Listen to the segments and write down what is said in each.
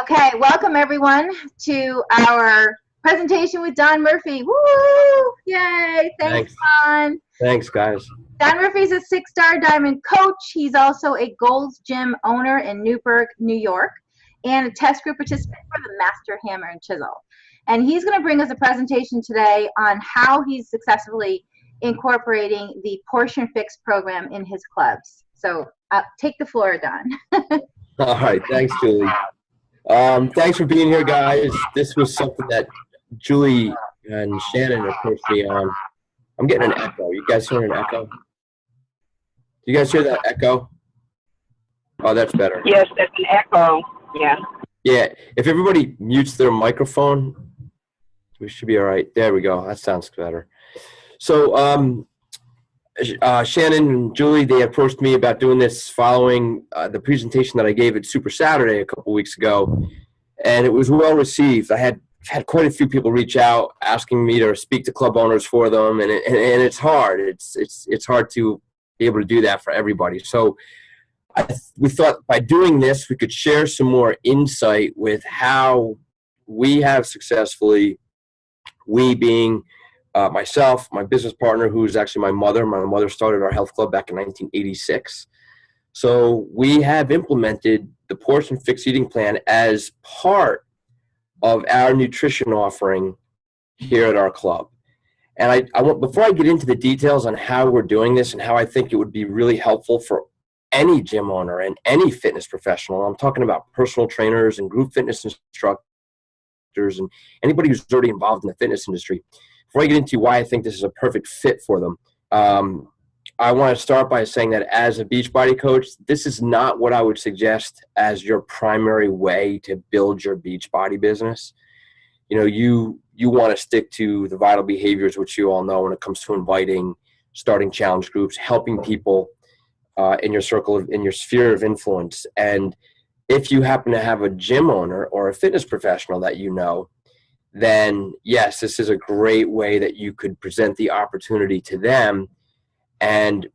Okay, welcome everyone to our presentation with Don Murphy. Woo! Yay! Thanks, Thanks. Don. Thanks, guys. Don Murphy's a six-star diamond coach. He's also a Gold's Gym owner in Newburgh, New York, and a test group participant for the Master Hammer and Chisel. And he's going to bring us a presentation today on how he's successfully incorporating the Portion Fix program in his clubs. So take the floor, Don. All right. Thanks, Julie. Thanks for being here, guys. This was something that Julie and Shannon approached me on. I'm getting an echo. You guys hear an echo? Do you guys hear that echo? Oh, that's better. Yes, that's an echo. Yeah. Yeah. If everybody mutes their microphone, we should be all right. There we go. That sounds better. So, Shannon and Julie, they approached me about doing this following the presentation that I gave at Super Saturday a couple weeks ago, and it was well received. I had quite a few people reach out asking me to speak to club owners for them, and it's hard. It's hard to be able to do that for everybody. So we thought by doing this, we could share some more insight with how we have successfully, we being myself, my business partner, who's actually my mother. My mother started our health club back in 1986. So we have implemented the Portion Fix eating plan as part of our nutrition offering here at our club. And I want, before I get into the details on how we're doing this and how I think it would be really helpful for any gym owner and any fitness professional, I'm talking about personal trainers and group fitness instructors and anybody who's already involved in the fitness industry. Before I get into why I think this is a perfect fit for them, I want to start by saying that as a Beachbody coach, this is not what I would suggest as your primary way to build your Beachbody business. You know, you want to stick to the vital behaviors, which you all know when it comes to inviting, starting challenge groups, helping people in your circle, in your sphere of influence. And if you happen to have a gym owner or a fitness professional that you know, then yes, this is a great way that you could present the opportunity to them. And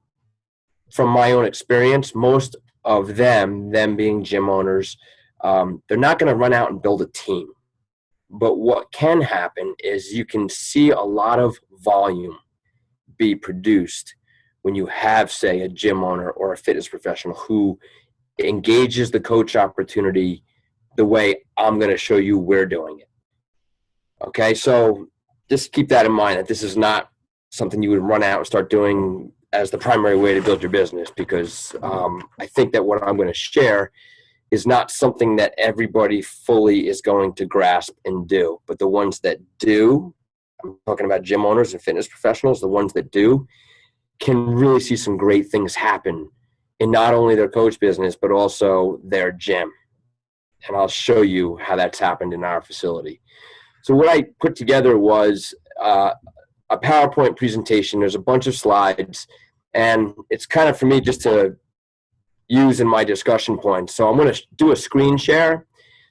from my own experience, most of them being gym owners, they're not going to run out and build a team. But what can happen is you can see a lot of volume be produced when you have, say, a gym owner or a fitness professional who engages the coach opportunity the way I'm going to show you we're doing it. Okay, so just keep that in mind, that this is not something you would run out and start doing as the primary way to build your business, because I think that what I'm going to share is not something that everybody fully is going to grasp and do. But the ones that do, I'm talking about gym owners and fitness professionals, the ones that do can really see some great things happen in not only their coach business, but also their gym. And I'll show you how that's happened in our facility. So what I put together was a PowerPoint presentation. There's a bunch of slides, and it's kind of for me just to use in my discussion points. So I'm going to do a screen share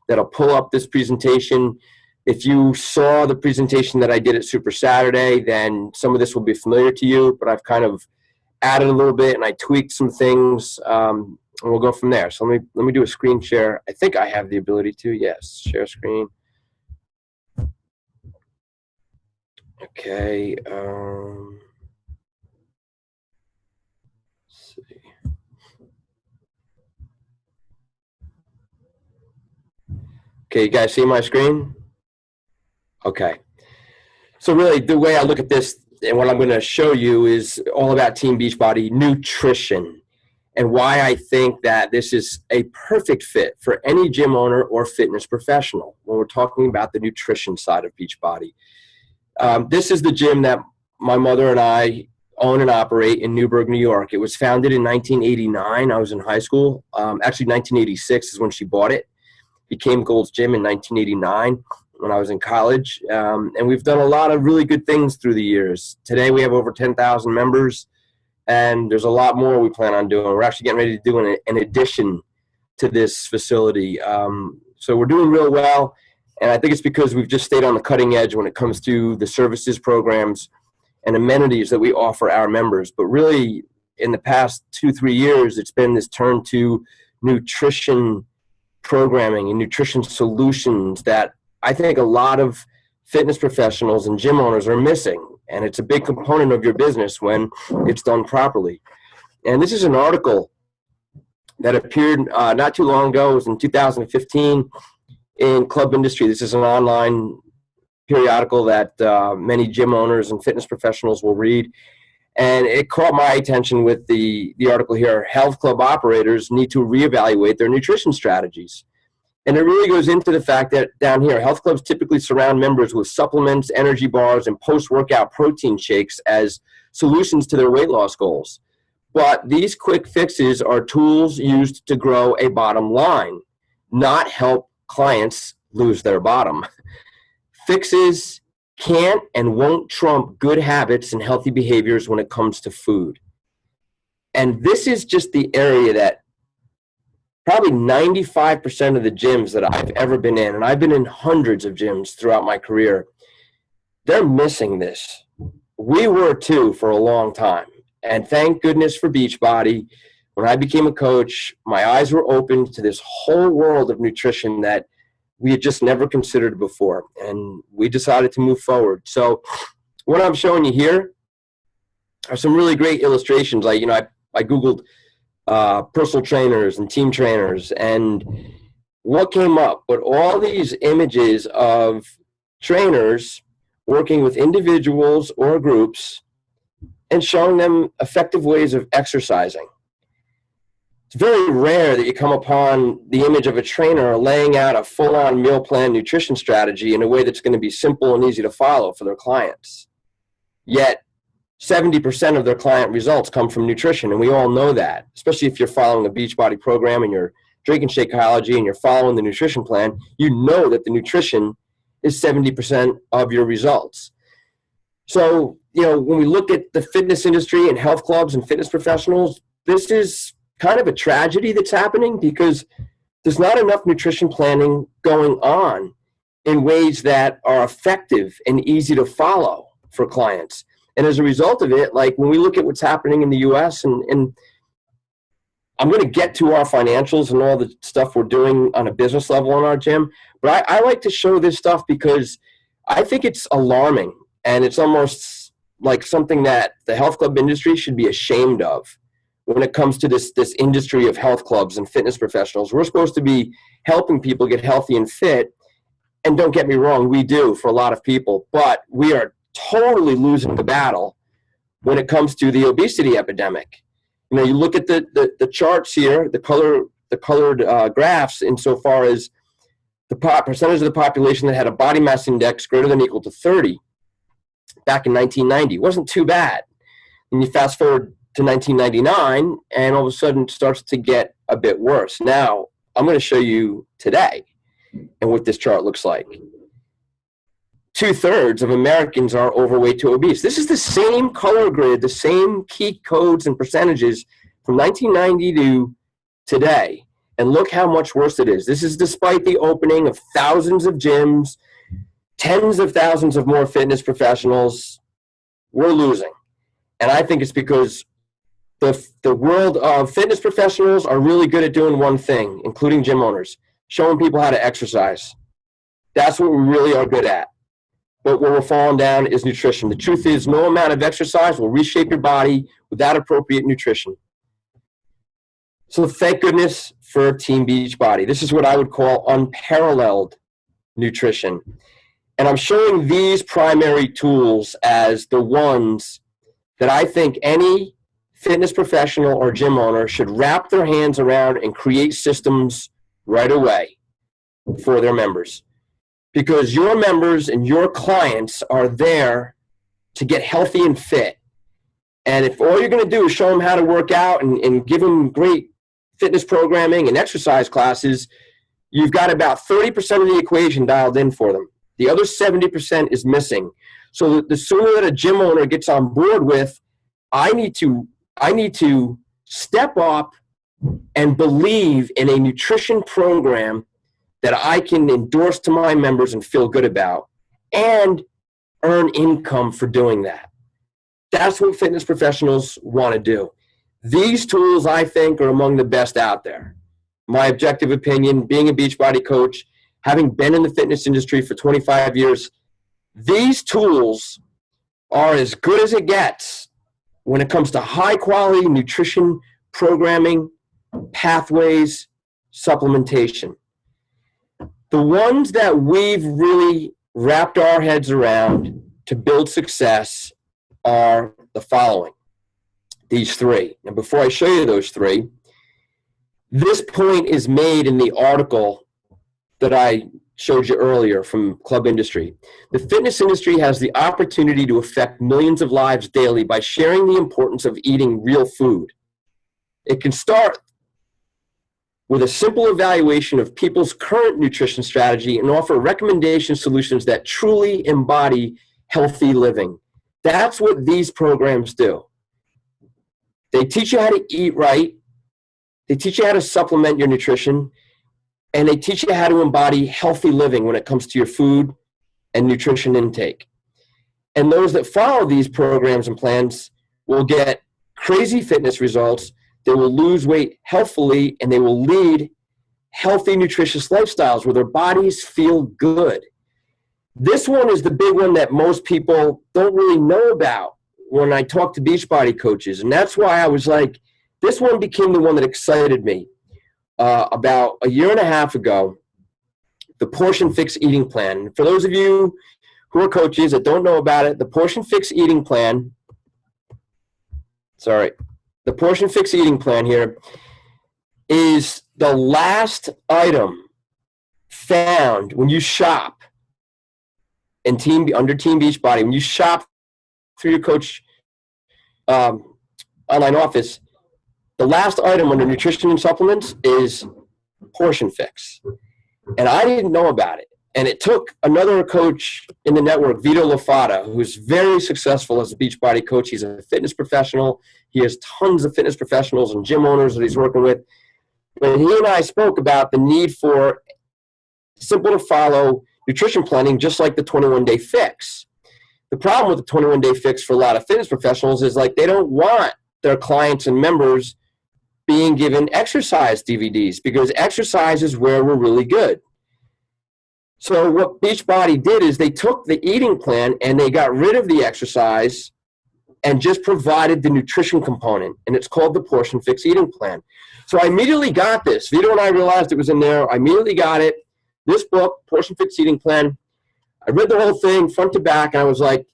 that'll pull up this presentation. If you saw the presentation that I did at Super Saturday, then some of this will be familiar to you, but I've kind of added a little bit and I tweaked some things, and we'll go from there. So let me do a screen share. I think I have the ability to. Yes, share screen. Okay. Let's see. Okay, you guys see my screen? Okay. So really, the way I look at this and what I'm going to show you is all about Team Beachbody nutrition and why I think that this is a perfect fit for any gym owner or fitness professional when we're talking about the nutrition side of Beachbody. This is the gym that my mother and I own and operate in Newburgh, New York. It was founded in 1989. I was in high school. Actually, 1986 is when she bought it. Became Gold's Gym in 1989 when I was in college. And we've done a lot of really good things through the years. Today we have over 10,000 members, and there's a lot more we plan on doing. We're actually getting ready to do an addition to this facility. So we're doing real well. And I think it's because we've just stayed on the cutting edge when it comes to the services, programs, and amenities that we offer our members. But really, in the past 2-3 years, it's been this turn to nutrition programming and nutrition solutions that I think a lot of fitness professionals and gym owners are missing. And it's a big component of your business when it's done properly. And this is an article that appeared not too long ago. It was in 2015 in Club Industry. This is an online periodical that many gym owners and fitness professionals will read. And it caught my attention with the article here. Health club operators need to reevaluate their nutrition strategies. And it really goes into the fact that down here, health clubs typically surround members with supplements, energy bars, and post-workout protein shakes as solutions to their weight loss goals. But these quick fixes are tools used to grow a bottom line, not help clients lose their bottom. Fixes can't and won't trump good habits and healthy behaviors when it comes to food. And this is just the area that probably 95% of the gyms that I've ever been in, and I've been in hundreds of gyms throughout my career, they're missing this. We were too for a long time. And thank goodness for Beachbody. When I became a coach, my eyes were opened to this whole world of nutrition that we had just never considered before. And we decided to move forward. So what I'm showing you here are some really great illustrations. Like, I Googled personal trainers and team trainers, and what came up? But all these images of trainers working with individuals or groups and showing them effective ways of exercising. It's very rare that you come upon the image of a trainer laying out a full-on meal plan nutrition strategy in a way that's going to be simple and easy to follow for their clients. Yet 70% of their client results come from nutrition, and we all know that, especially if you're following a Beachbody program and you're drinking Shakeology and you're following the nutrition plan. You know that the nutrition is 70% of your results. So, when we look at the fitness industry and health clubs and fitness professionals, this is kind of a tragedy that's happening because there's not enough nutrition planning going on in ways that are effective and easy to follow for clients. And as a result of it, like when we look at what's happening in the US, and I'm going to get to our financials and all the stuff we're doing on a business level in our gym, but I like to show this stuff because I think it's alarming, and it's almost like something that the health club industry should be ashamed of when it comes to this industry of health clubs and fitness professionals. We're supposed to be helping people get healthy and fit, and don't get me wrong, we do for a lot of people, but we are totally losing the battle when it comes to the obesity epidemic. You look at the charts here, the colored graphs, insofar as the percentage of the population that had a body mass index greater than or equal to 30 back in 1990. It wasn't too bad. And you fast forward to 1999, and all of a sudden it starts to get a bit worse. Now, I'm going to show you today and what this chart looks like. 2/3 of Americans are overweight to obese. This is the same color grid, the same key codes and percentages from 1990 to today. And look how much worse it is. This is despite the opening of thousands of gyms, tens of thousands of more fitness professionals. We're losing. And I think it's because the world of fitness professionals are really good at doing one thing, including gym owners, showing people how to exercise. That's what we really are good at. But where we're falling down is nutrition. The truth is, no amount of exercise will reshape your body without appropriate nutrition. So thank goodness for Team Beachbody. This is what I would call unparalleled nutrition. And I'm showing these primary tools as the ones that I think any fitness professional or gym owner should wrap their hands around and create systems right away for their members. Because your members and your clients are there to get healthy and fit. And if all you're going to do is show them how to work out and give them great fitness programming and exercise classes, you've got about 30% of the equation dialed in for them. The other 70% is missing. So the sooner that a gym owner gets on board with, I need to step up and believe in a nutrition program that I can endorse to my members and feel good about, and earn income for doing that. That's what fitness professionals want to do. These tools, I think, are among the best out there. my objective opinion, being a Beachbody coach, having been in the fitness industry for 25 years, these tools are as good as it gets when it comes to high quality nutrition programming, pathways, supplementation. The ones that we've really wrapped our heads around to build success are the following, these three. And before I show you those three, this point is made in the article that I showed you earlier from Club Industry. The fitness industry has the opportunity to affect millions of lives daily by sharing the importance of eating real food. It can start with a simple evaluation of people's current nutrition strategy and offer recommendation solutions that truly embody healthy living. That's what these programs do. They teach you how to eat right. They teach you how to supplement your nutrition. And they teach you how to embody healthy living when it comes to your food and nutrition intake. And those that follow these programs and plans will get crazy fitness results. They will lose weight healthfully, and they will lead healthy, nutritious lifestyles where their bodies feel good. This one is the big one that most people don't really know about when I talk to Beachbody coaches. And that's why I was like, this one became the one that excited me. About a year and a half ago, the Portion Fix Eating Plan. For those of you who are coaches that don't know about it, the Portion Fix Eating Plan, the Portion Fix Eating Plan here is the last item found when you shop in under Team Beachbody. When you shop through your coach online office, the last item under nutrition and supplements is Portion Fix. And I didn't know about it. And it took another coach in the network, Vito Lafata, who's very successful as a Beachbody coach. He's a fitness professional. He has tons of fitness professionals and gym owners that he's working with. When he and I spoke about the need for simple to follow nutrition planning, just like the 21-day fix. The problem with the 21-day fix for a lot of fitness professionals is like they don't want their clients and members being given exercise DVDs because exercise is where we're really good. So what Beachbody did is they took the eating plan and they got rid of the exercise and just provided the nutrition component, and it's called the Portion Fix Eating Plan. So I immediately got this. Vito and I realized it was in there. I immediately got it. This book, Portion Fix Eating Plan, I read the whole thing front to back, and I was like,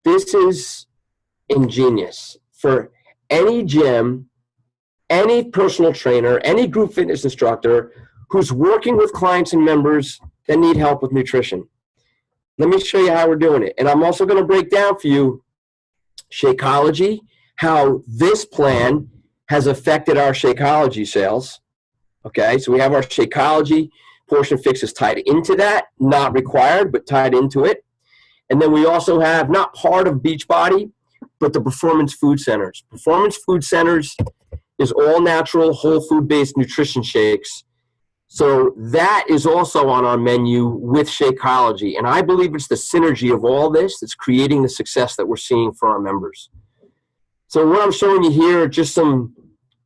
this is ingenious for any gym, any personal trainer, any group fitness instructor who's working with clients and members that need help with nutrition. Let me show you how we're doing it. And I'm also going to break down for you Shakeology, how this plan has affected our Shakeology sales. Okay, so we have our Shakeology. Portion Fix is tied into that, not required, but tied into it. And then we also have, not part of Beachbody, but the Performance Food Centers. Performance Food Centers is all natural, whole food-based nutrition shakes. So that is also on our menu with Shakeology. And I believe it's the synergy of all this that's creating the success that we're seeing for our members. So what I'm showing you here are just some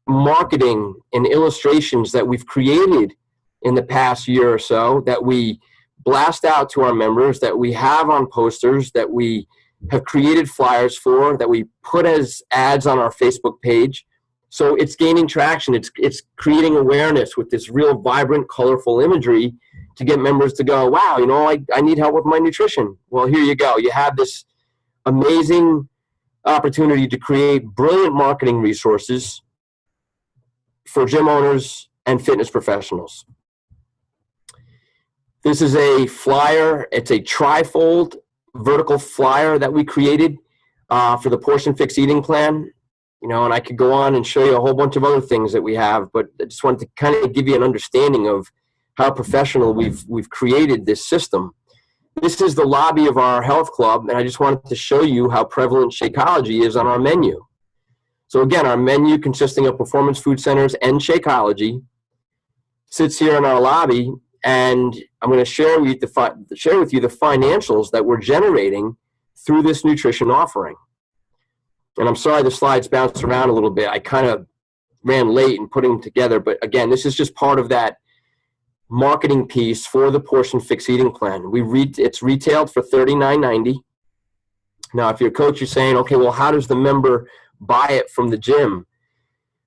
marketing and illustrations that we've created in the past year or so that we blast out to our members, that we have on posters, that we have created flyers for, that we put as ads on our Facebook page. So it's gaining traction. It's creating awareness with this real vibrant, colorful imagery to get members to go, wow, you know, I need help with my nutrition. Well, here you go. You have this amazing opportunity to create brilliant marketing resources for gym owners and fitness professionals. This is a flyer. It's a trifold vertical flyer that we created for the Portion Fix Eating Plan. You know, and I could go on and show you a whole bunch of other things that we have, but I just wanted to kind of give you an understanding of how professional we've created this system. This is the lobby of our health club, and I just wanted to show you how prevalent Shakeology is on our menu. So again, our menu consisting of Performance Food Centers and Shakeology sits here in our lobby, and I'm going to share with you the financials that we're generating through this nutrition offering. And I'm sorry the slides bounce around a little bit. I kind of ran late in putting them together. But again, this is just part of that marketing piece for the Portion Fix Eating Plan. It's retailed for $39.90. Now, if you're a coach, you're saying, okay, well, how does the member buy it from the gym?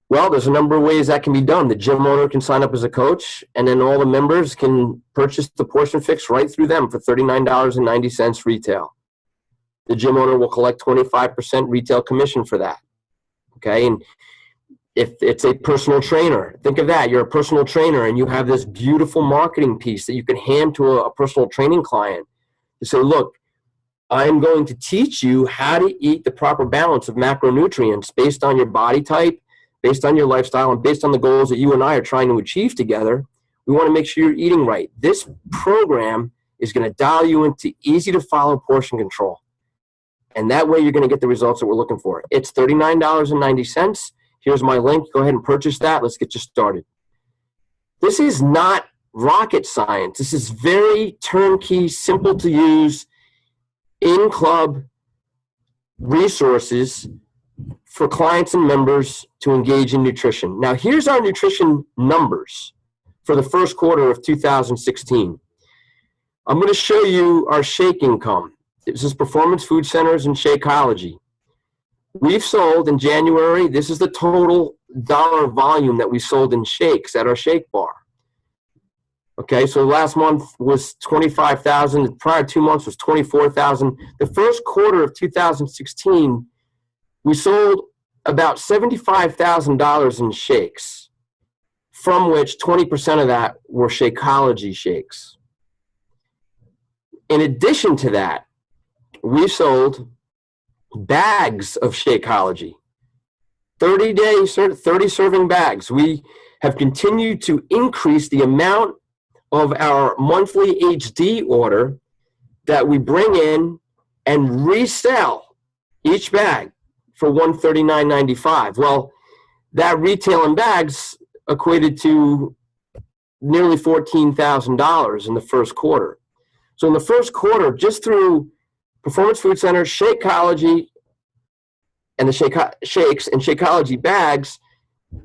Well, there's a number of ways that can be done. The gym owner can sign up as a coach, and then all the members can purchase the Portion Fix right through them for $39.90 retail. The gym owner will collect 25% retail commission for that. Okay, and if it's a personal trainer, think of that. You're a personal trainer, and you have this beautiful marketing piece that you can hand to a personal training client to say, look, I'm going to teach you how to eat the proper balance of macronutrients based on your body type, based on your lifestyle, and based on the goals that you and I are trying to achieve together. We want to make sure you're eating right. This program is going to dial you into easy-to-follow portion control. And that way you're going to get the results that we're looking for. It's $39.90. Here's my link. Go ahead and purchase that. Let's get you started. This is not rocket science. This is very turnkey, simple to use, in-club resources for clients and members to engage in nutrition. Now, here's our nutrition numbers for the first quarter of 2016. I'm going to show you our shake income. This is Performance Food Centers and Shakeology. We've sold in January, this is the total dollar volume that we sold in shakes at our shake bar. Okay, so last month was 25,000. The prior 2 months was 24,000. The first quarter of 2016, we sold about $75,000 in shakes, from which 20% of that were Shakeology shakes. In addition to that, we sold bags of Shakeology, 30 serving bags. We have continued to increase the amount of our monthly HD order that we bring in and resell each bag for $139.95. Well, that retail in bags equated to nearly $14,000 in the first quarter. So in the first quarter, just through Performance Food Center, Shakeology, and the shakes and Shakeology bags,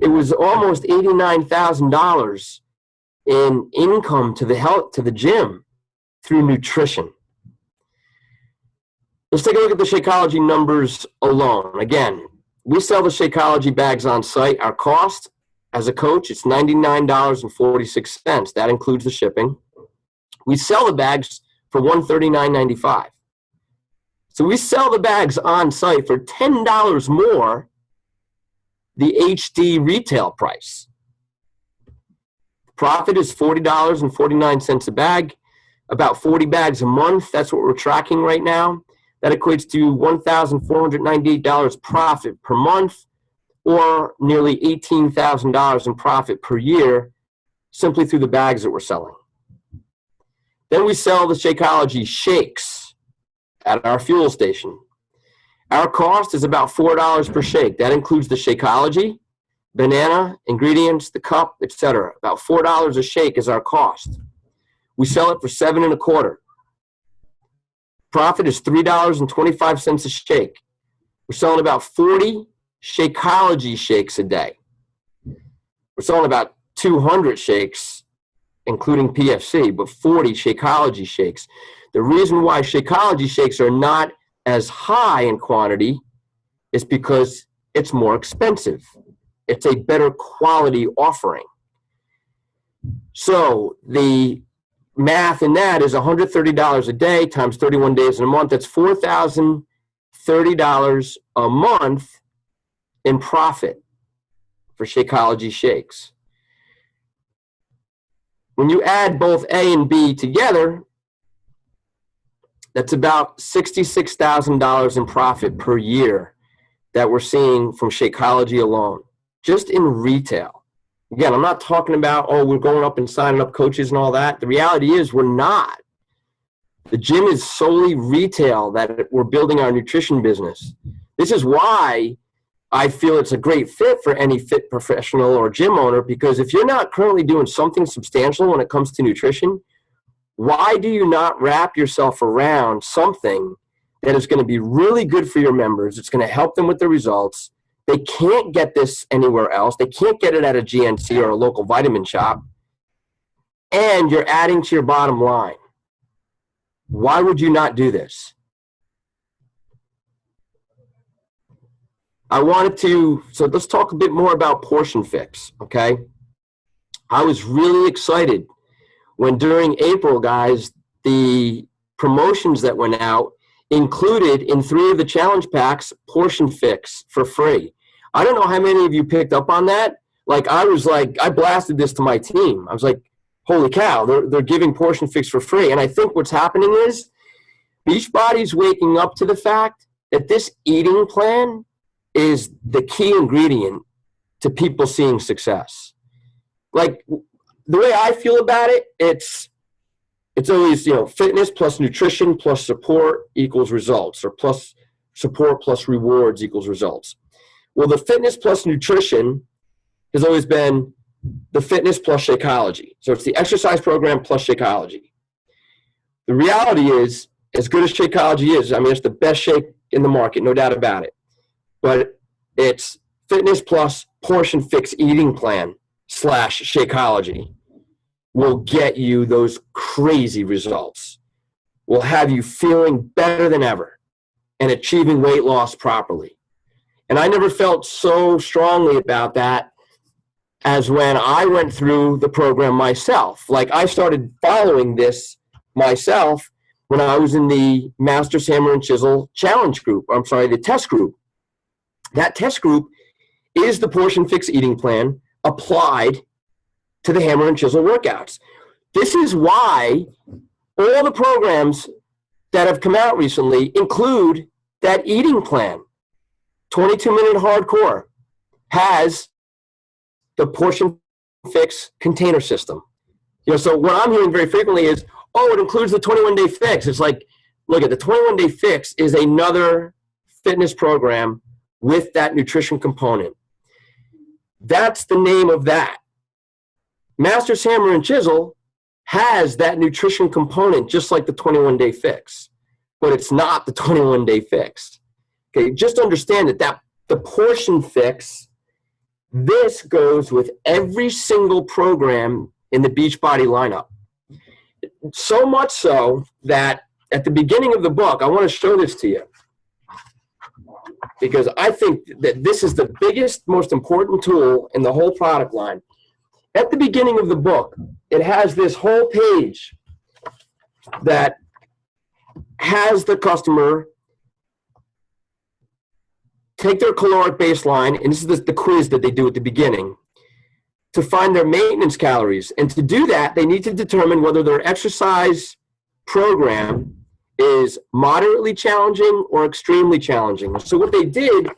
it was almost $89,000 in income to the gym through nutrition. Let's take a look at the Shakeology numbers alone. Again, we sell the Shakeology bags on site. Our cost as a coach, it's $99.46. That includes the shipping. We sell the bags for $139.95. So we sell the bags on site for $10 more the HD retail price. Profit is $40.49 a bag, about 40 bags a month. That's what we're tracking right now. That equates to $1,498 profit per month, or nearly $18,000 in profit per year, simply through the bags that we're selling. Then we sell the Shakeology shakes at our fuel station. Our cost is about $4 per shake. That includes the Shakeology, banana, ingredients, the cup, etc. About $4 a shake is our cost. We sell it for $7.25. Profit is $3.25 a shake. We're selling about 40 Shakeology shakes a day. We're selling about 200 shakes, including PFC, but 40 Shakeology shakes. The reason why Shakeology shakes are not as high in quantity is because it's more expensive. It's a better quality offering. So the math in that is $130 a day times 31 days in a month. That's $4,030 a month in profit for Shakeology shakes. When you add both A and B together, that's about $66,000 in profit per year that we're seeing from Shakeology alone, just in retail. Again, I'm not talking about, oh, we're going up and signing up coaches and all that. The reality is we're not. The gym is solely retail that we're building our nutrition business. This is why I feel it's a great fit for any fit professional or gym owner, because if you're not currently doing something substantial when it comes to nutrition, why do you not wrap yourself around something that is going to be really good for your members? It's going to help them with the results. They can't get this anywhere else. They can't get it at a GNC or a local vitamin shop. And you're adding to your bottom line. Why would you not do this? So let's talk a bit more about Portion Fix, okay? I was really excited when during April, guys, the promotions that went out included in 3 of the challenge packs, Portion Fix for free. I don't know how many of you picked up on that. I blasted this to my team. I was like, holy cow, they're giving Portion Fix for free. And I think what's happening is Beachbody's waking up to the fact that this eating plan is the key ingredient to people seeing success. Like, the way I feel about it, it's always, fitness plus nutrition plus support equals results, or plus support plus rewards equals results. Well, the fitness plus nutrition has always been the fitness plus Shakeology. So it's the exercise program plus Shakeology. The reality is, as good as Shakeology is, it's the best shake in the market, no doubt about it. But it's fitness plus Portion Fix eating plan / Shakeology will get you those crazy results. Will have you feeling better than ever and achieving weight loss properly. And I never felt so strongly about that as when I went through the program myself. Like, I started following this myself when I was in the Masters Hammer and Chisel challenge group. The test group. That test group is the Portion Fix eating plan applied to the Hammer and Chisel workouts. This is why all the programs that have come out recently include that eating plan. 22-minute hardcore has the Portion Fix container system. So what I'm hearing very frequently is, it includes the 21-day fix. It's like, look, at the 21-day fix is another fitness program with that nutrition component. That's the name of that. Masters Hammer and Chisel has that nutrition component just like the 21-day fix, but it's not the 21-day fix. Okay, just understand that the Portion Fix, this goes with every single program in the Beachbody lineup. So much so that at the beginning of the book, I want to show this to you, because I think that this is the biggest, most important tool in the whole product line. At the beginning of the book, it has this whole page that has the customer take their caloric baseline, and this is the quiz that they do at the beginning, to find their maintenance calories. And to do that, they need to determine whether their exercise program is moderately challenging or extremely challenging. So what they did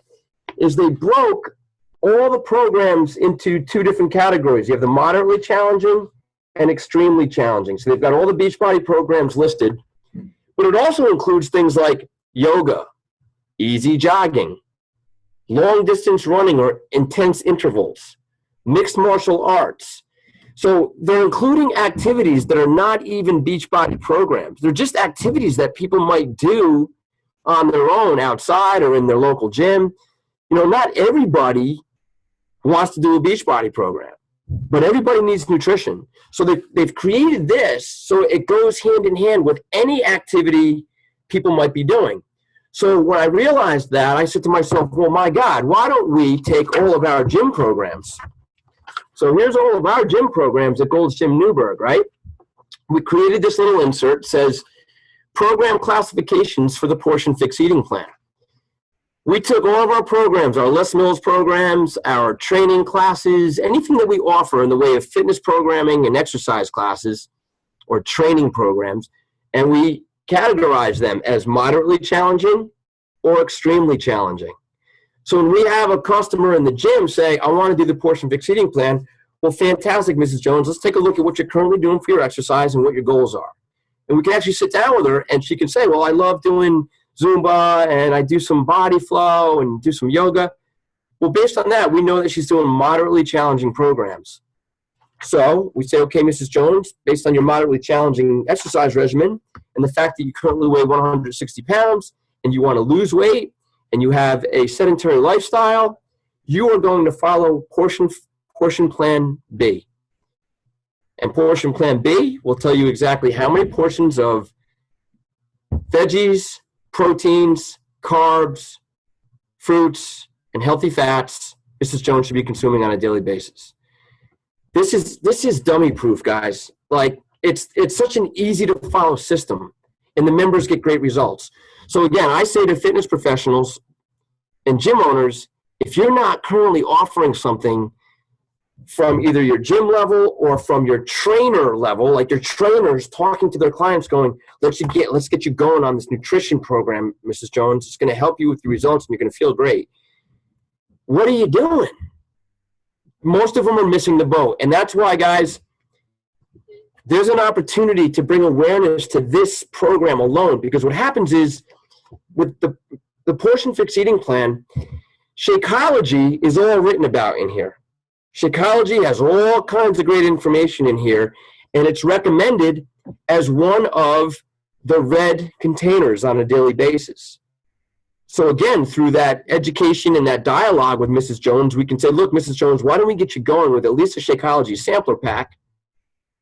is they broke all the programs into 2 different categories. You have the moderately challenging and extremely challenging. So they've got all the Beachbody programs listed, but it also includes things like yoga, easy jogging, long distance running or intense intervals, mixed martial arts. So they're including activities that are not even Beachbody programs. They're just activities that people might do on their own outside or in their local gym. Not everybody wants to do a Beachbody program, but everybody needs nutrition. So they've created this so it goes hand in hand with any activity people might be doing. So when I realized that, I said to myself, well, my God, why don't we take all of our gym programs? So here's all of our gym programs at Gold's Gym Newburgh, right? We created this little insert that says program classifications for the Portion Fix eating plan. We took all of our programs, our Les Mills programs, our training classes, anything that we offer in the way of fitness programming and exercise classes or training programs, and we categorize them as moderately challenging or extremely challenging. So when we have a customer in the gym say, I want to do the Portion Fix eating plan, well, fantastic, Mrs. Jones, let's take a look at what you're currently doing for your exercise and what your goals are. And we can actually sit down with her and she can say, well, I love doing Zumba and I do some body flow and do some yoga. Well, based on that, we know that she's doing moderately challenging programs. So we say, okay, Mrs. Jones, based on your moderately challenging exercise regimen and the fact that you currently weigh 160 pounds and you want to lose weight and you have a sedentary lifestyle you are going to follow portion plan B. And portion plan B will tell you exactly how many portions of veggies, proteins, carbs, fruits, and healthy fats Mrs. Jones should be consuming on a daily basis. This is dummy proof, guys. Like, it's such an easy to follow system, and the members get great results. So again, I say to fitness professionals and gym owners, if you're not currently offering something from either your gym level or from your trainer level, like your trainers talking to their clients going, let's get you going on this nutrition program, Mrs. Jones. It's going to help you with your results and you're going to feel great. What are you doing? Most of them are missing the boat. And that's why, guys, there's an opportunity to bring awareness to this program alone, because what happens is with the Portion Fix Eating Plan, Shakeology is all written about in here. Shakeology has all kinds of great information in here, and it's recommended as one of the red containers on a daily basis. So again, through that education and that dialogue with Mrs. Jones, we can say, look, Mrs. Jones, why don't we get you going with at least a Shakeology sampler pack?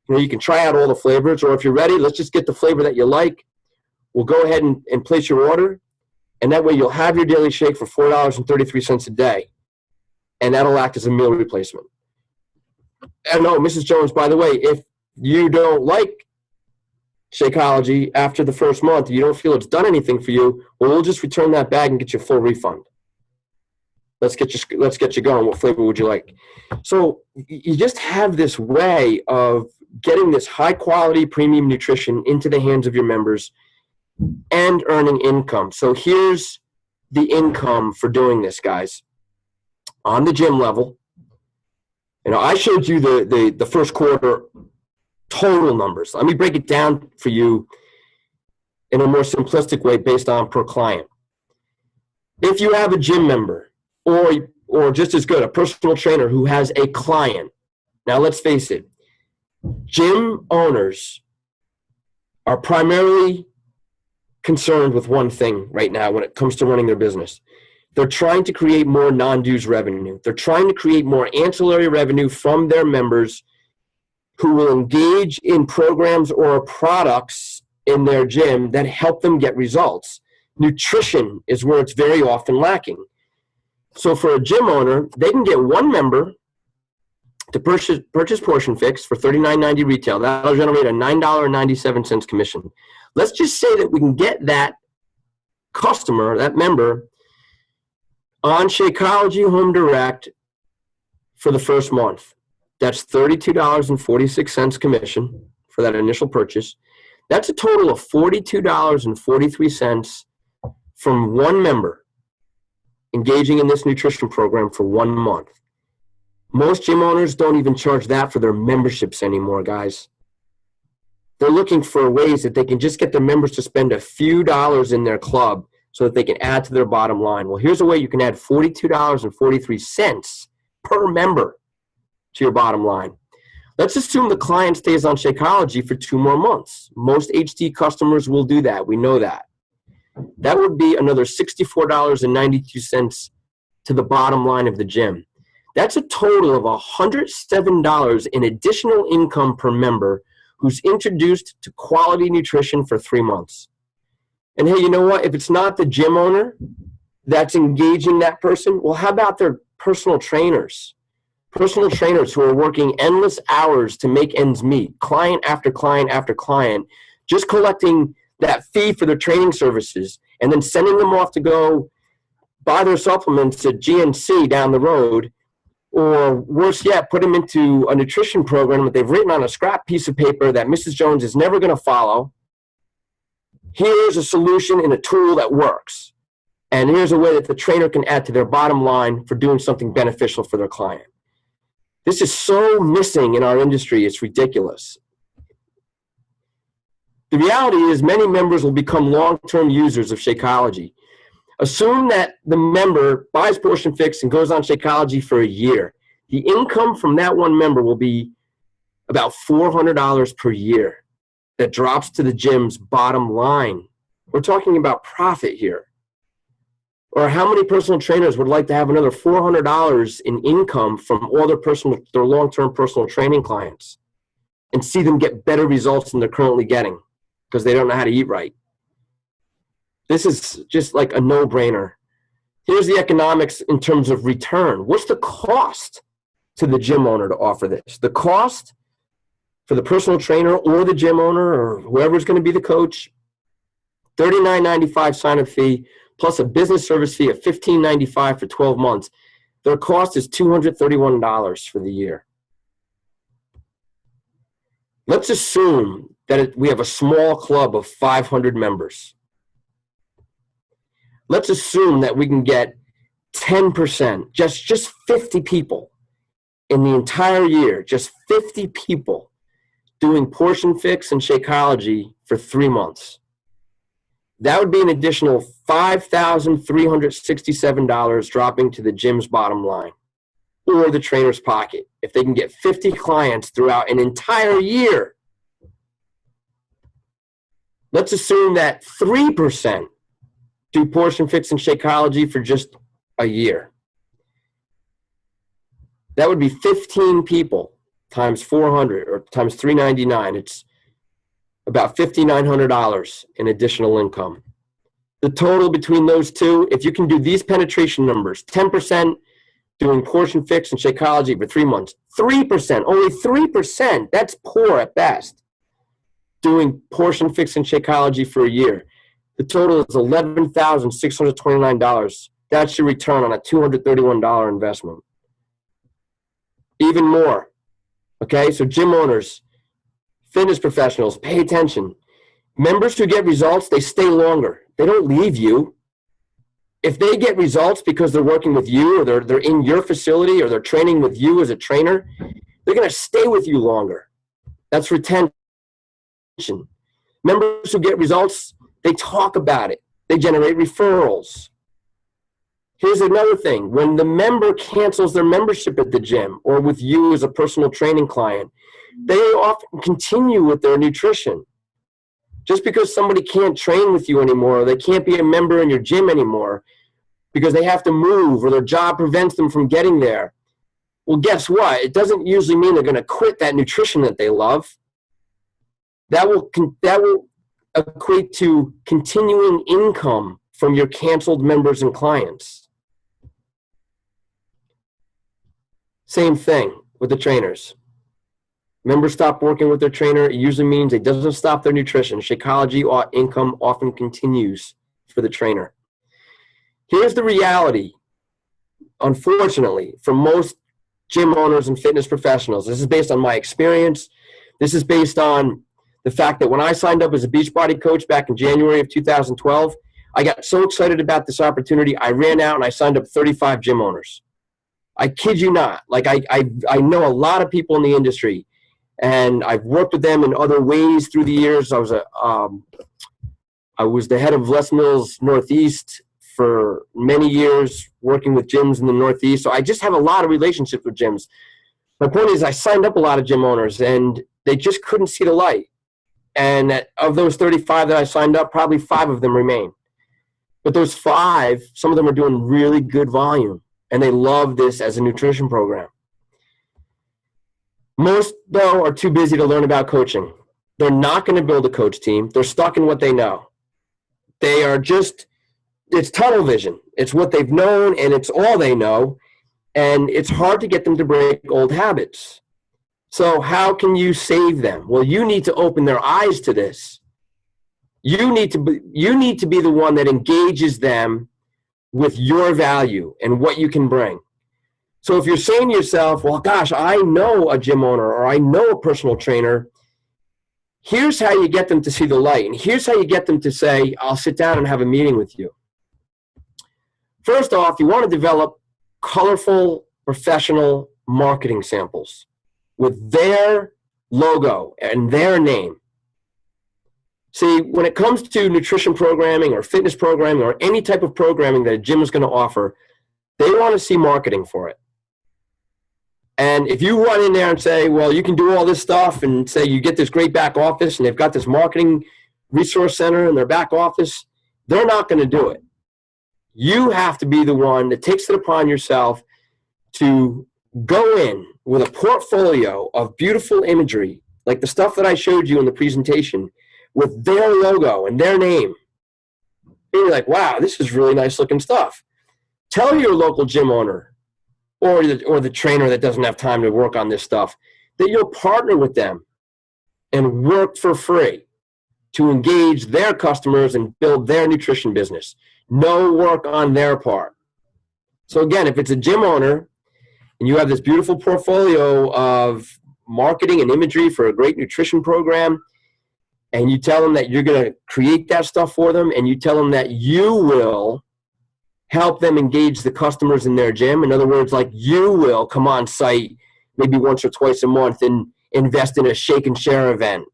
You know, you can try out all the flavors, or if you're ready, let's just get the flavor that you like. We'll go ahead and place your order, and that way you'll have your daily shake for $4.33 a day. And that'll act as a meal replacement. And no, Mrs. Jones, by the way, if you don't like Shakeology after the first month, you don't feel it's done anything for you, well, we'll just return that bag and get you a full refund. Let's get you going. What flavor would you like? So you just have this way of getting this high quality premium nutrition into the hands of your members and earning income. So here's the income for doing this, guys. On the gym level, you know, I showed you the first quarter total numbers. Let me break it down for you in a more simplistic way based on per client. If you have a gym member or just as good, a personal trainer who has a client, now let's face it, gym owners are primarily concerned with one thing right now when it comes to running their business. They're trying to create more non-dues revenue. They're trying to create more ancillary revenue from their members who will engage in programs or products in their gym that help them get results. Nutrition is where it's very often lacking. So for a gym owner, they can get one member to purchase Portion Fix for $39.90 retail. That'll generate a $9.97 commission. Let's just say that we can get that customer, that member, on Shakeology Home Direct for the first month. That's $32.46 commission for that initial purchase. That's a total of $42.43 from one member engaging in this nutrition program for 1 month. Most gym owners don't even charge that for their memberships anymore, guys. They're looking for ways that they can just get their members to spend a few dollars in their club so that they can add to their bottom line. Well, here's a way you can add $42.43 per member to your bottom line. Let's assume the client stays on Shakeology for 2 more months. Most HD customers will do that. We know that. That would be another $64.92 to the bottom line of the gym. That's a total of $107 in additional income per member who's introduced to quality nutrition for 3 months. And hey, you know what? If it's not the gym owner that's engaging that person, well, how about their personal trainers? Personal trainers who are working endless hours to make ends meet, client after client after client, just collecting that fee for their training services and then sending them off to go buy their supplements at GNC down the road, or worse yet, put them into a nutrition program that they've written on a scrap piece of paper that Mrs. Jones is never going to follow. Here's a solution in a tool that works. And here's a way that the trainer can add to their bottom line for doing something beneficial for their client. This is so missing in our industry, it's ridiculous. The reality is many members will become long-term users of Shakeology. Assume that the member buys Portion Fix and goes on Shakeology for a year. The income from that one member will be about $400 per year that drops to the gym's bottom line. We're talking about profit here. Or how many personal trainers would like to have another $400 in income from all their long-term personal training clients and see them get better results than they're currently getting because they don't know how to eat right? This is just like a no-brainer. Here's the economics in terms of return. What's the cost to the gym owner to offer this? The cost for the personal trainer or the gym owner or whoever's going to be the coach, $39.95 sign-up fee plus a business service fee of $15.95 for 12 months. Their cost is $231 for the year. Let's assume that we have a small club of 500 members. Let's assume that we can get 10%, just 50 people in the entire year, just 50 people doing Portion Fix and Shakeology for 3 months. That would be an additional $5,367 dropping to the gym's bottom line or the trainer's pocket if they can get 50 clients throughout an entire year. Let's assume that 3% do Portion Fix and Shakeology for just a year. That would be 15 people times 400 or times 399. It's about $5,900 in additional income. The total between those two, if you can do these penetration numbers, 10% doing Portion Fix and Shakeology for 3 months, 3%, only 3%, that's poor at best, doing Portion Fix and Shakeology for a year. The total is $11,629. That's your return on a $231 investment. Even more. Okay, so gym owners, fitness professionals, pay attention. Members who get results, they stay longer. They don't leave you. If they get results because they're working with you or they're in your facility or they're training with you as a trainer, they're going to stay with you longer. That's retention. Members who get results, they talk about it. They generate referrals. Here's another thing. When the member cancels their membership at the gym or with you as a personal training client, they often continue with their nutrition. Just because somebody can't train with you anymore, or they can't be a member in your gym anymore because they have to move or their job prevents them from getting there. Well, guess what? It doesn't usually mean they're going to quit that nutrition that they love. That will equate to continuing income from your canceled members and clients. Same thing with the trainers. Members stop working with their trainer. It usually means it doesn't stop their nutrition. Shakeology income often continues for the trainer. Here's the reality, unfortunately, for most gym owners and fitness professionals. This is based on my experience. This is based on the fact that when I signed up as a Beachbody coach back in January of 2012, I got so excited about this opportunity, I ran out and I signed up 35 gym owners. I kid you not. Like I know a lot of people in the industry, and I've worked with them in other ways through the years. I was the head of Les Mills Northeast for many years, working with gyms in the Northeast. So I just have a lot of relationships with gyms. My point is I signed up a lot of gym owners, and they just couldn't see the light. And of those 35 that I signed up, probably 5 of them remain. But those 5, some of them are doing really good volume, and they love this as a nutrition program. Most, though, are too busy to learn about coaching. They're not going to build a coach team. They're stuck in what they know. They are just, it's tunnel vision. It's what they've known, and it's all they know. And it's hard to get them to break old habits. So how can you save them? Well, you need to open their eyes to this. You need to be the one that engages them with your value and what you can bring. So if you're saying to yourself, well, gosh, I know a gym owner or I know a personal trainer, here's how you get them to see the light. And here's how you get them to say, I'll sit down and have a meeting with you. First off, you want to develop colorful, professional marketing samples with their logo and their name. See, when it comes to nutrition programming or fitness programming or any type of programming that a gym is going to offer, they want to see marketing for it. And if you run in there and say, well, you can do all this stuff and say you get this great back office and they've got this marketing resource center in their back office, they're not going to do it. You have to be the one that takes it upon yourself to go in with a portfolio of beautiful imagery, like the stuff that I showed you in the presentation, with their logo and their name. And you're like, wow, this is really nice looking stuff. Tell your local gym owner or the trainer that doesn't have time to work on this stuff that you'll partner with them and work for free to engage their customers and build their nutrition business. No work on their part. So again, if it's a gym owner and you have this beautiful portfolio of marketing and imagery for a great nutrition program, and you tell them that you're going to create that stuff for them, and you tell them that you will help them engage the customers in their gym. In other words, like you will come on site maybe once or twice a month and invest in a shake and share event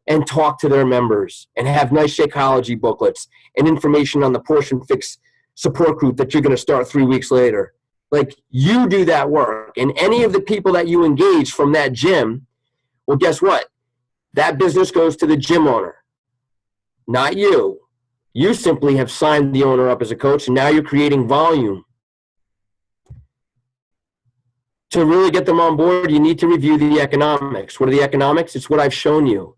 and talk to their members and have nice Shakeology booklets and information on the Portion Fix support group that you're going to start 3 weeks later. Like, you do that work, and any of the people that you engage from that gym, well, guess what? That business goes to the gym owner, not you. You simply have signed the owner up as a coach, and now you're creating volume. To really get them on board, you need to review the economics. What are the economics? It's what I've shown you.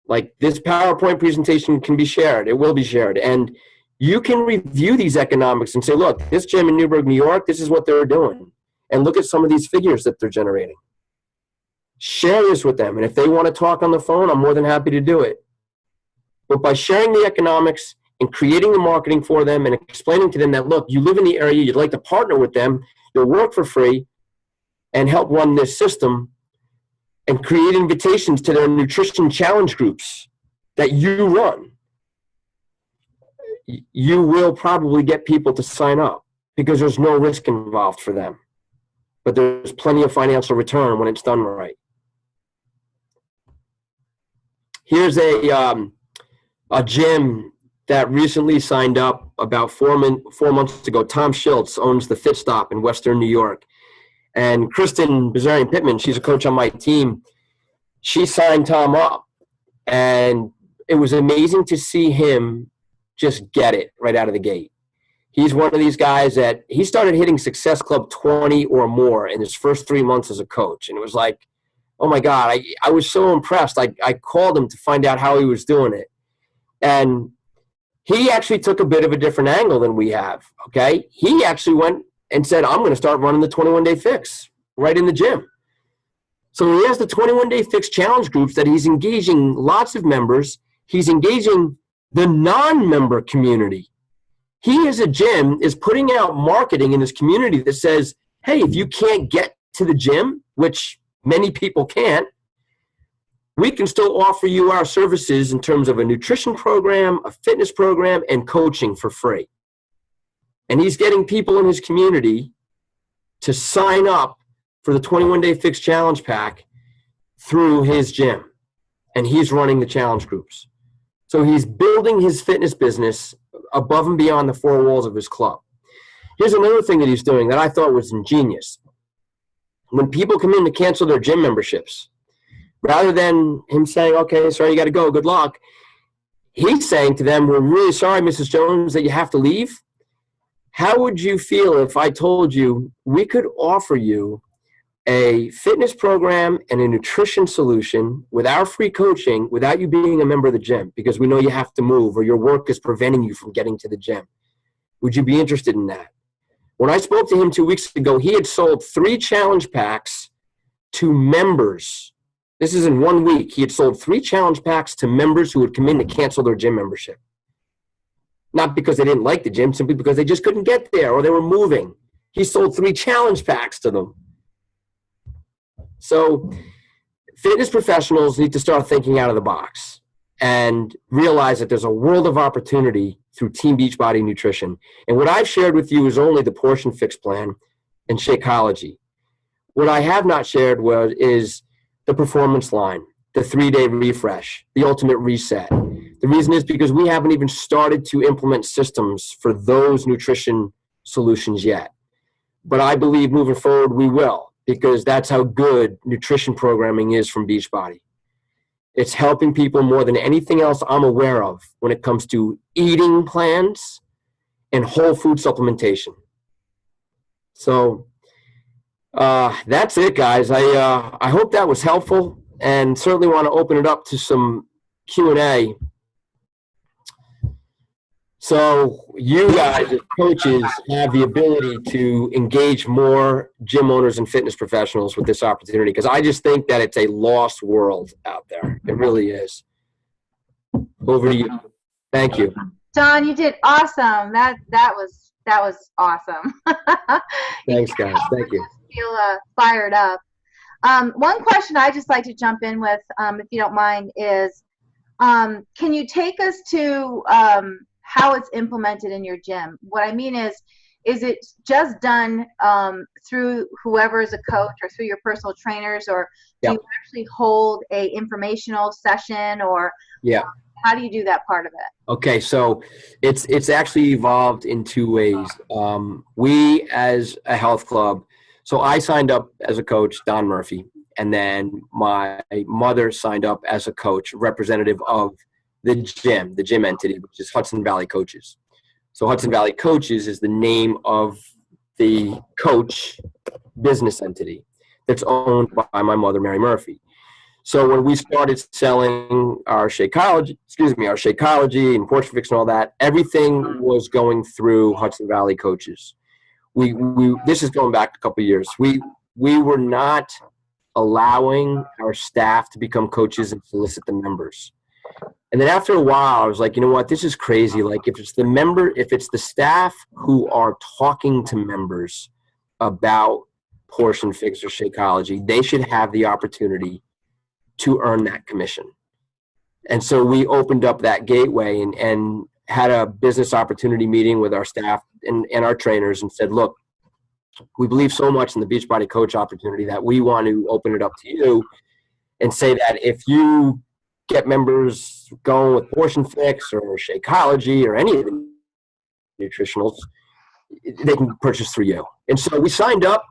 Like, this PowerPoint presentation can be shared. It will be shared. And you can review these economics and say, look, this gym in Newburgh, New York, this is what they're doing. And look at some of these figures that they're generating. Share this with them. And if they want to talk on the phone, I'm more than happy to do it. But by sharing the economics and creating the marketing for them and explaining to them that, look, you live in the area, you'd like to partner with them, you'll work for free and help run this system, and create invitations to their nutrition challenge groups that you run, you will probably get people to sign up because there's no risk involved for them. But there's plenty of financial return when it's done right. Here's a gym that recently signed up about 4 months ago. Tom Schultz owns the Fit Stop in Western New York. And Kristen Bazarian-Pittman, she's a coach on my team, she signed Tom up. And it was amazing to see him just get it right out of the gate. He's one of these guys that he started hitting Success Club 20 or more in his first 3 months as a coach. And it was like, oh my God, I was so impressed. I called him to find out how he was doing it. And he actually took a bit of a different angle than we have, okay? He actually went and said, I'm going to start running the 21-day fix right in the gym. So he has the 21-day fix challenge groups that he's engaging lots of members. He's engaging the non-member community. He, as a gym, is putting out marketing in his community that says, hey, if you can't get to the gym, which many people can't, we can still offer you our services in terms of a nutrition program, a fitness program, and coaching for free. And he's getting people in his community to sign up for the 21-day fix challenge pack through his gym. And he's running the challenge groups. So he's building his fitness business above and beyond the four walls of his club. Here's another thing that he's doing that I thought was ingenious. When people come in to cancel their gym memberships, rather than him saying, okay, sorry, you got to go, good luck, he's saying to them, we're really sorry, Mrs. Jones, that you have to leave. How would you feel if I told you we could offer you a fitness program and a nutrition solution with our free coaching without you being a member of the gym because we know you have to move or your work is preventing you from getting to the gym? Would you be interested in that? When I spoke to him 2 weeks ago, he had sold 3 challenge packs to members. This is in 1 week. He had sold 3 challenge packs to members who would come in to cancel their gym membership. Not because they didn't like the gym, simply because they just couldn't get there or they were moving. He sold 3 challenge packs to them. So fitness professionals need to start thinking out of the box and realize that there's a world of opportunity through Team Beachbody Nutrition. And what I've shared with you is only the Portion Fix plan and Shakeology. What I have not shared is the performance line, the 3-day refresh, the ultimate reset. The reason is because we haven't even started to implement systems for those nutrition solutions yet. But I believe moving forward we will, because that's how good nutrition programming is from Beachbody. It's helping people more than anything else I'm aware of when it comes to eating plans and whole food supplementation. So that's it, guys. I hope that was helpful, and certainly want to open it up to some Q&A. So you guys as coaches have the ability to engage more gym owners and fitness professionals with this opportunity, because I just think that it's a lost world out there. It really is. Over to you. Thank you. John, you did awesome. That was awesome. Thanks, guys. Thank you. Feel fired up. One question I just like to jump in with, if you don't mind, is can you take us to how it's implemented in your gym? What I mean is it just done through whoever is a coach or through your personal trainers, or do you actually hold a informational session, or how do you do that part of it? Okay, so it's actually evolved in two ways. We as a health club, so I signed up as a coach, Don Murphy, and then my mother signed up as a coach, representative of the gym entity, which is Hudson Valley Coaches. So Hudson Valley Coaches is the name of the coach business entity that's owned by my mother, Mary Murphy. So when we started selling our Shakeology and Portion Fix and all that, everything was going through Hudson Valley Coaches. We this is going back a couple of years. We were not allowing our staff to become coaches and solicit the members. And then after a while, I was like, you know what, this is crazy. Like if it's the staff who are talking to members about Portion Fix or Shakeology, they should have the opportunity to earn that commission. And so we opened up that gateway and had a business opportunity meeting with our staff and our trainers and said, look, we believe so much in the Beachbody coach opportunity that we want to open it up to you and say that if you get members going with Portion Fix or Shakeology or any of the nutritionals, they can purchase through you. And so we signed up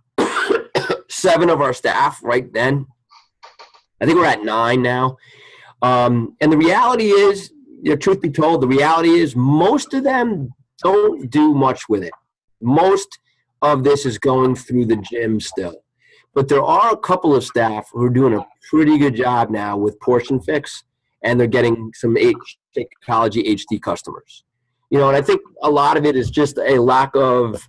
7 of our staff right then. I think we're at 9 now. And the reality is, truth be told, the reality is most of them don't do much with it. Most of this is going through the gym still. But there are a couple of staff who are doing a pretty good job now with Portion Fix, and they're getting some Shakeology HD customers. And I think a lot of it is just a lack of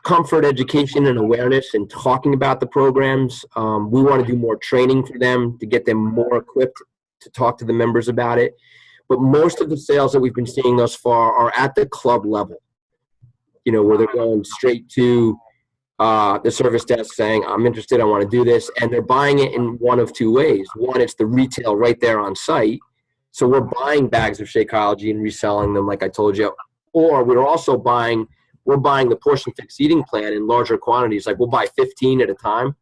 comfort, education, and awareness and talking about the programs. We want to do more training for them to get them more equipped to talk to the members about it. But most of the sales that we've been seeing thus far are at the club level, where they're going straight to the service desk saying, I'm interested, I want to do this. And they're buying it in one of two ways. One, it's the retail right there on site. So we're buying bags of Shakeology and reselling them, like I told you. Or we're also buying the Portion Fix eating plan in larger quantities. Like we'll buy 15 at a time.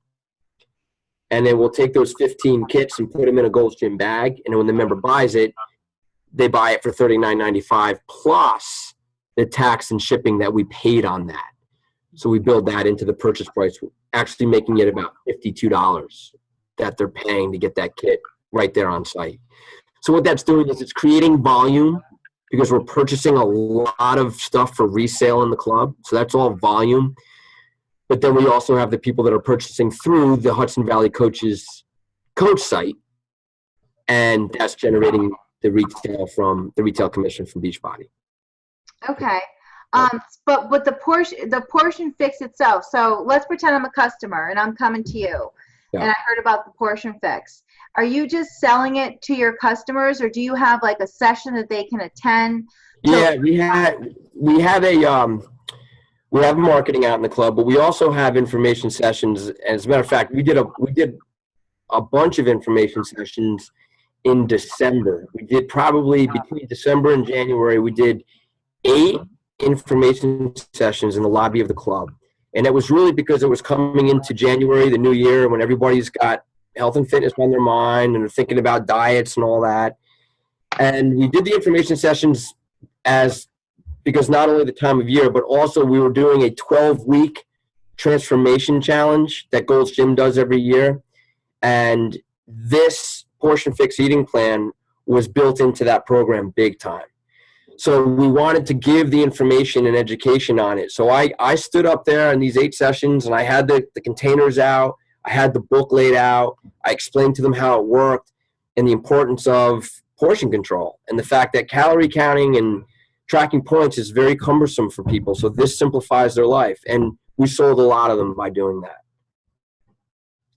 And then we'll take those 15 kits and put them in a Gold's Gym bag. And when the member buys it, they buy it for $39.95 plus the tax and shipping that we paid on that. So we build that into the purchase price, actually making it about $52 that they're paying to get that kit right there on site. So what that's doing is it's creating volume because we're purchasing a lot of stuff for resale in the club. So that's all volume. But then we also have the people that are purchasing through the Hudson Valley Coaches coach site, and that's generating the retail commission from Beachbody. Okay. But the portion fix itself. So let's pretend I'm a customer and I'm coming to you, and I heard about the Portion Fix. Are you just selling it to your customers, or do you have like a session that they can attend? Yeah, we have marketing out in the club, but we also have information sessions. As a matter of fact, we did a bunch of information sessions in December. We did probably between December and January, we did 8 information sessions in the lobby of the club. And it was really because it was coming into January, the new year, when everybody's got health and fitness on their mind and they're thinking about diets and all that. And we did the information sessions because not only the time of year, but also we were doing a 12-week transformation challenge that Gold's Gym does every year. And this Portion Fix eating plan was built into that program big time. So we wanted to give the information and education on it. So I stood up there in these 8 sessions, and I had the containers out. I had the book laid out. I explained to them how it worked and the importance of portion control and the fact that calorie counting and tracking points is very cumbersome for people. So this simplifies their life. And we sold a lot of them by doing that.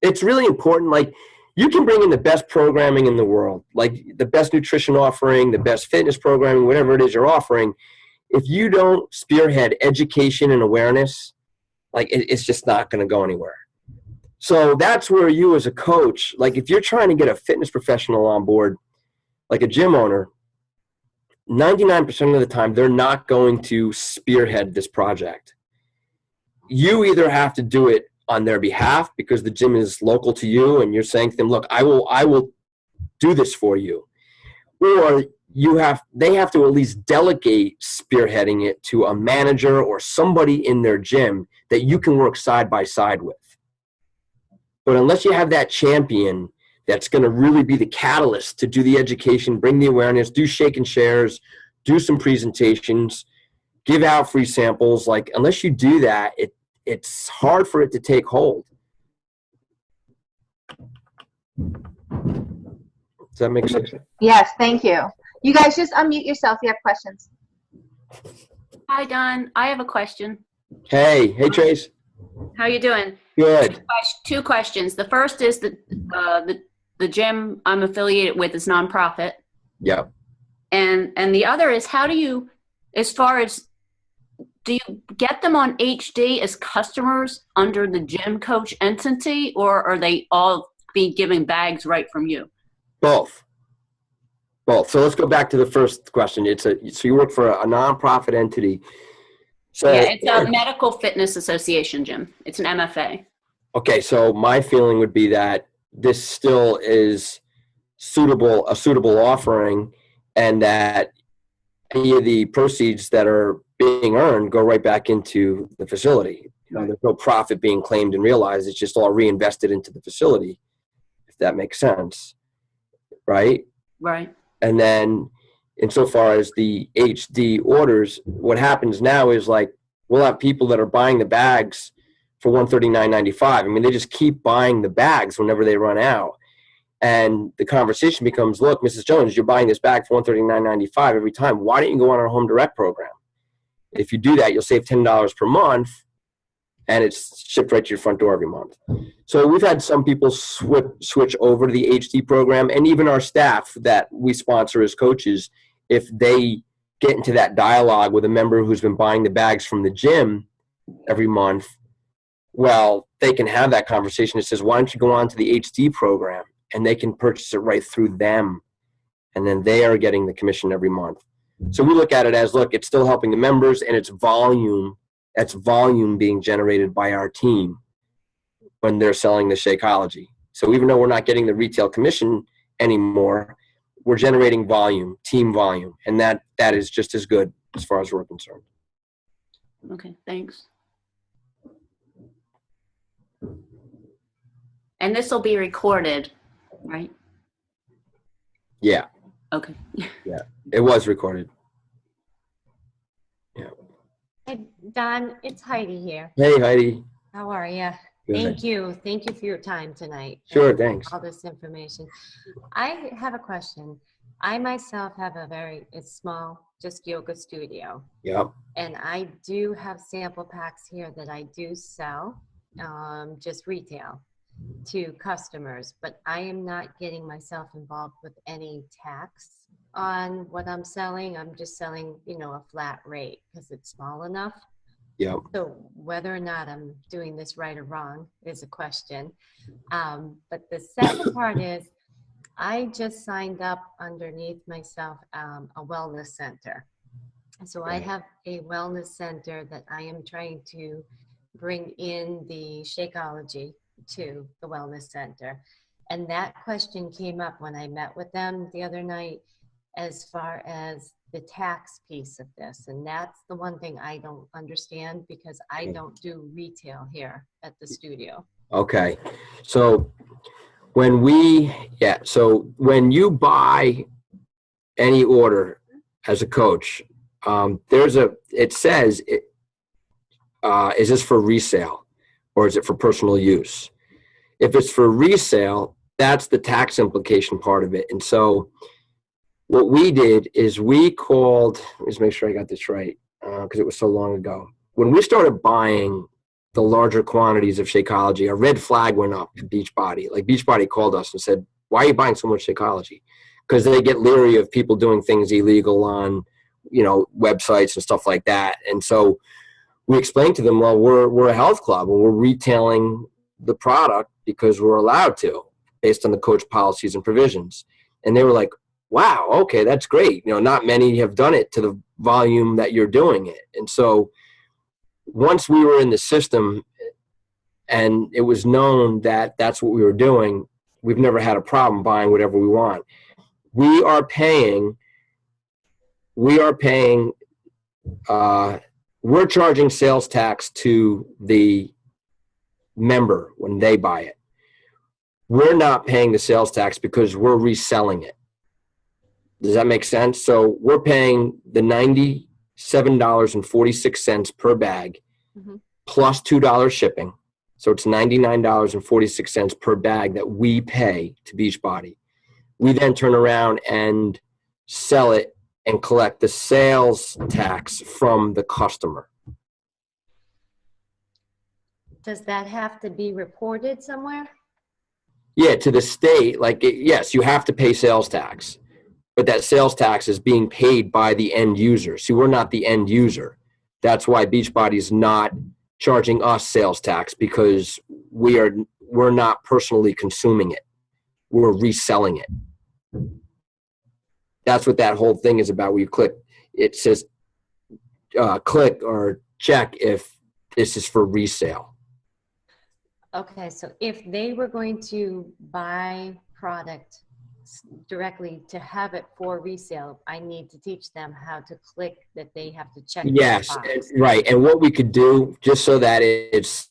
It's really important. Like, you can bring in the best programming in the world, like the best nutrition offering, the best fitness programming, whatever it is you're offering. If you don't spearhead education and awareness, like it's just not going to go anywhere. So that's where you as a coach, like if you're trying to get a fitness professional on board, like a gym owner, 99% of the time, they're not going to spearhead this project. You either have to do it on their behalf because the gym is local to you and you're saying to them, look, I will do this for you. Or they have to at least delegate spearheading it to a manager or somebody in their gym that you can work side by side with. But unless you have that champion that's going to really be the catalyst to do the education, bring the awareness, do shake and shares, do some presentations, give out free samples, like unless you do that, it's hard for it to take hold. Does that make sense? Yes, thank you. You guys just unmute yourself if you have questions. Hi, Don. I have a question. Hey, Trace. How you doing? Good. Two questions. The first is the gym I'm affiliated with is nonprofit. Yeah. And the other is, how do you, as far as, do you get them on HD as customers under the gym coach entity, or are they all be giving bags right from you? Both. So let's go back to the first question. So you work for a nonprofit entity. So yeah, it's a medical fitness association gym. It's an MFA. Okay, so my feeling would be that this still is a suitable offering, and that any of the proceeds that are being earned go right back into the facility. You know, there's no profit being claimed and realized. It's just all reinvested into the facility, if that makes sense, right? Right. And then insofar as the HD orders, what happens now is, like, we'll have people that are buying the bags for $139.95. I mean, they just keep buying the bags whenever they run out. And the conversation becomes, look, Mrs. Jones, you're buying this bag for $139.95 every time. Why don't you go on our Home Direct program? If you do that, you'll save $10 per month, and it's shipped right to your front door every month. So we've had some people switch over to the HD program, and even our staff that we sponsor as coaches, if they get into that dialogue with a member who's been buying the bags from the gym every month, well, they can have that conversation. It says, why don't you go on to the HD program? And they can purchase it right through them. And then they are getting the commission every month. So we look at it as, look, it's still helping the members, and it's volume. That's volume being generated by our team when they're selling the Shakeology. So even though we're not getting the retail commission anymore, we're generating volume, team volume. And that is just as good as far as we're concerned. Okay, thanks. And this will be recorded, right? Yeah. Okay. Yeah, it was recorded. Yeah. Hey, Don, it's Heidi here. Hey, Heidi. How are you? Good. Thank you. Thank you for your time tonight. Sure, and thanks. all this information. I have a question. I myself have it's small, just yoga studio. Yep. And I do have sample packs here that I do sell, just retail to customers, but I am not getting myself involved with any tax on what I'm selling. I'm just selling, a flat rate because it's small enough. Yep. So whether or not I'm doing this right or wrong is a question. But the second part is, I just signed up underneath myself a wellness center. So I have a wellness center that I am trying to bring in the Shakeology to the wellness center. And that question came up when I met with them the other night, as far as the tax piece of this. And that's the one thing I don't understand, because I don't do retail here at the studio. Okay. So when you buy any order as a coach, It says, is this for resale or is it for personal use? If it's for resale, that's the tax implication part of it. And so what we did is we called, let me just make sure I got this right, because it was so long ago. When we started buying the larger quantities of Shakeology, a red flag went up to Beachbody. Like Beachbody called us and said, why are you buying so much Shakeology? Because they get leery of people doing things illegal on, websites and stuff like that. And so we explained to them, well, we're a health club and we're retailing the product because we're allowed to, based on the coach policies and provisions. And they were like, wow, okay, that's great. Not many have done it to the volume that you're doing it. And so once we were in the system and it was known that that's what we were doing, we've never had a problem buying whatever we want. We're charging sales tax to the member when they buy it. We're not paying the sales tax because we're reselling it. Does that make sense? So we're paying the $97.46 per bag plus $2 shipping. So it's $99.46 per bag that we pay to Beachbody. We then turn around and sell it and collect the sales tax from the customer. Does that have to be reported somewhere? Yeah, to the state. Yes, you have to pay sales tax. But that sales tax is being paid by the end user. See, we're not the end user. That's why Beachbody is not charging us sales tax, because we're not personally consuming it. We're reselling it. That's what that whole thing is about. Where you click, it says click or check if this is for resale. Okay, so if they were going to buy product directly to have it for resale, I need to teach them how to click that they have to check. Yes, right. And what we could do, just so that it's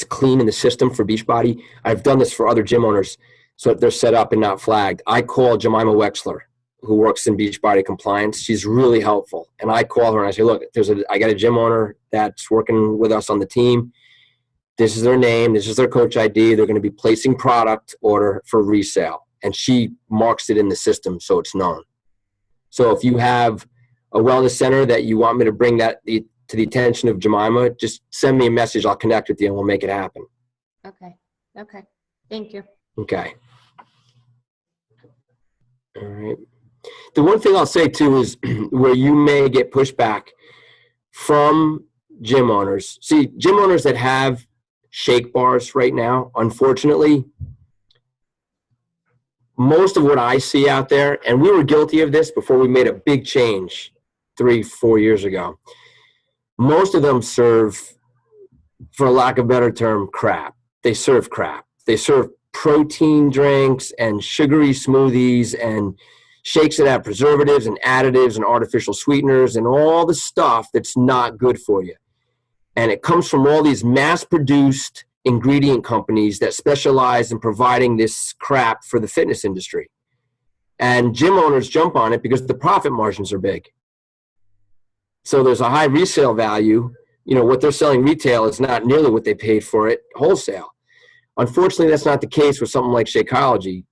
clean in the system for Beachbody, I've done this for other gym owners, so that they're set up and not flagged. I call Jemima Wexler, who works in Beachbody compliance. She's really helpful. And I call her and I say, look, I got a gym owner that's working with us on the team. This is their name. This is their coach ID. They're going to be placing product order for resale. And she marks it in the system so it's known. So if you have a wellness center that you want me to bring that to the attention of Jemima, just send me a message. I'll connect with you and we'll make it happen. Okay. Thank you. Okay. All right. The one thing I'll say too is where you may get pushback from gym owners. See, gym owners that have shake bars right now, unfortunately, most of what I see out there, and we were guilty of this before we made a big change 3-4 years ago, most of them serve, for lack of a better term, crap. They serve crap. They serve protein drinks and sugary smoothies and shakes that have preservatives and additives and artificial sweeteners and all the stuff that's not good for you. And it comes from all these mass-produced ingredient companies that specialize in providing this crap for the fitness industry. And gym owners jump on it because the profit margins are big. So there's a high resale value. What they're selling retail is not nearly what they paid for it wholesale. Unfortunately, that's not the case with something like Shakeology.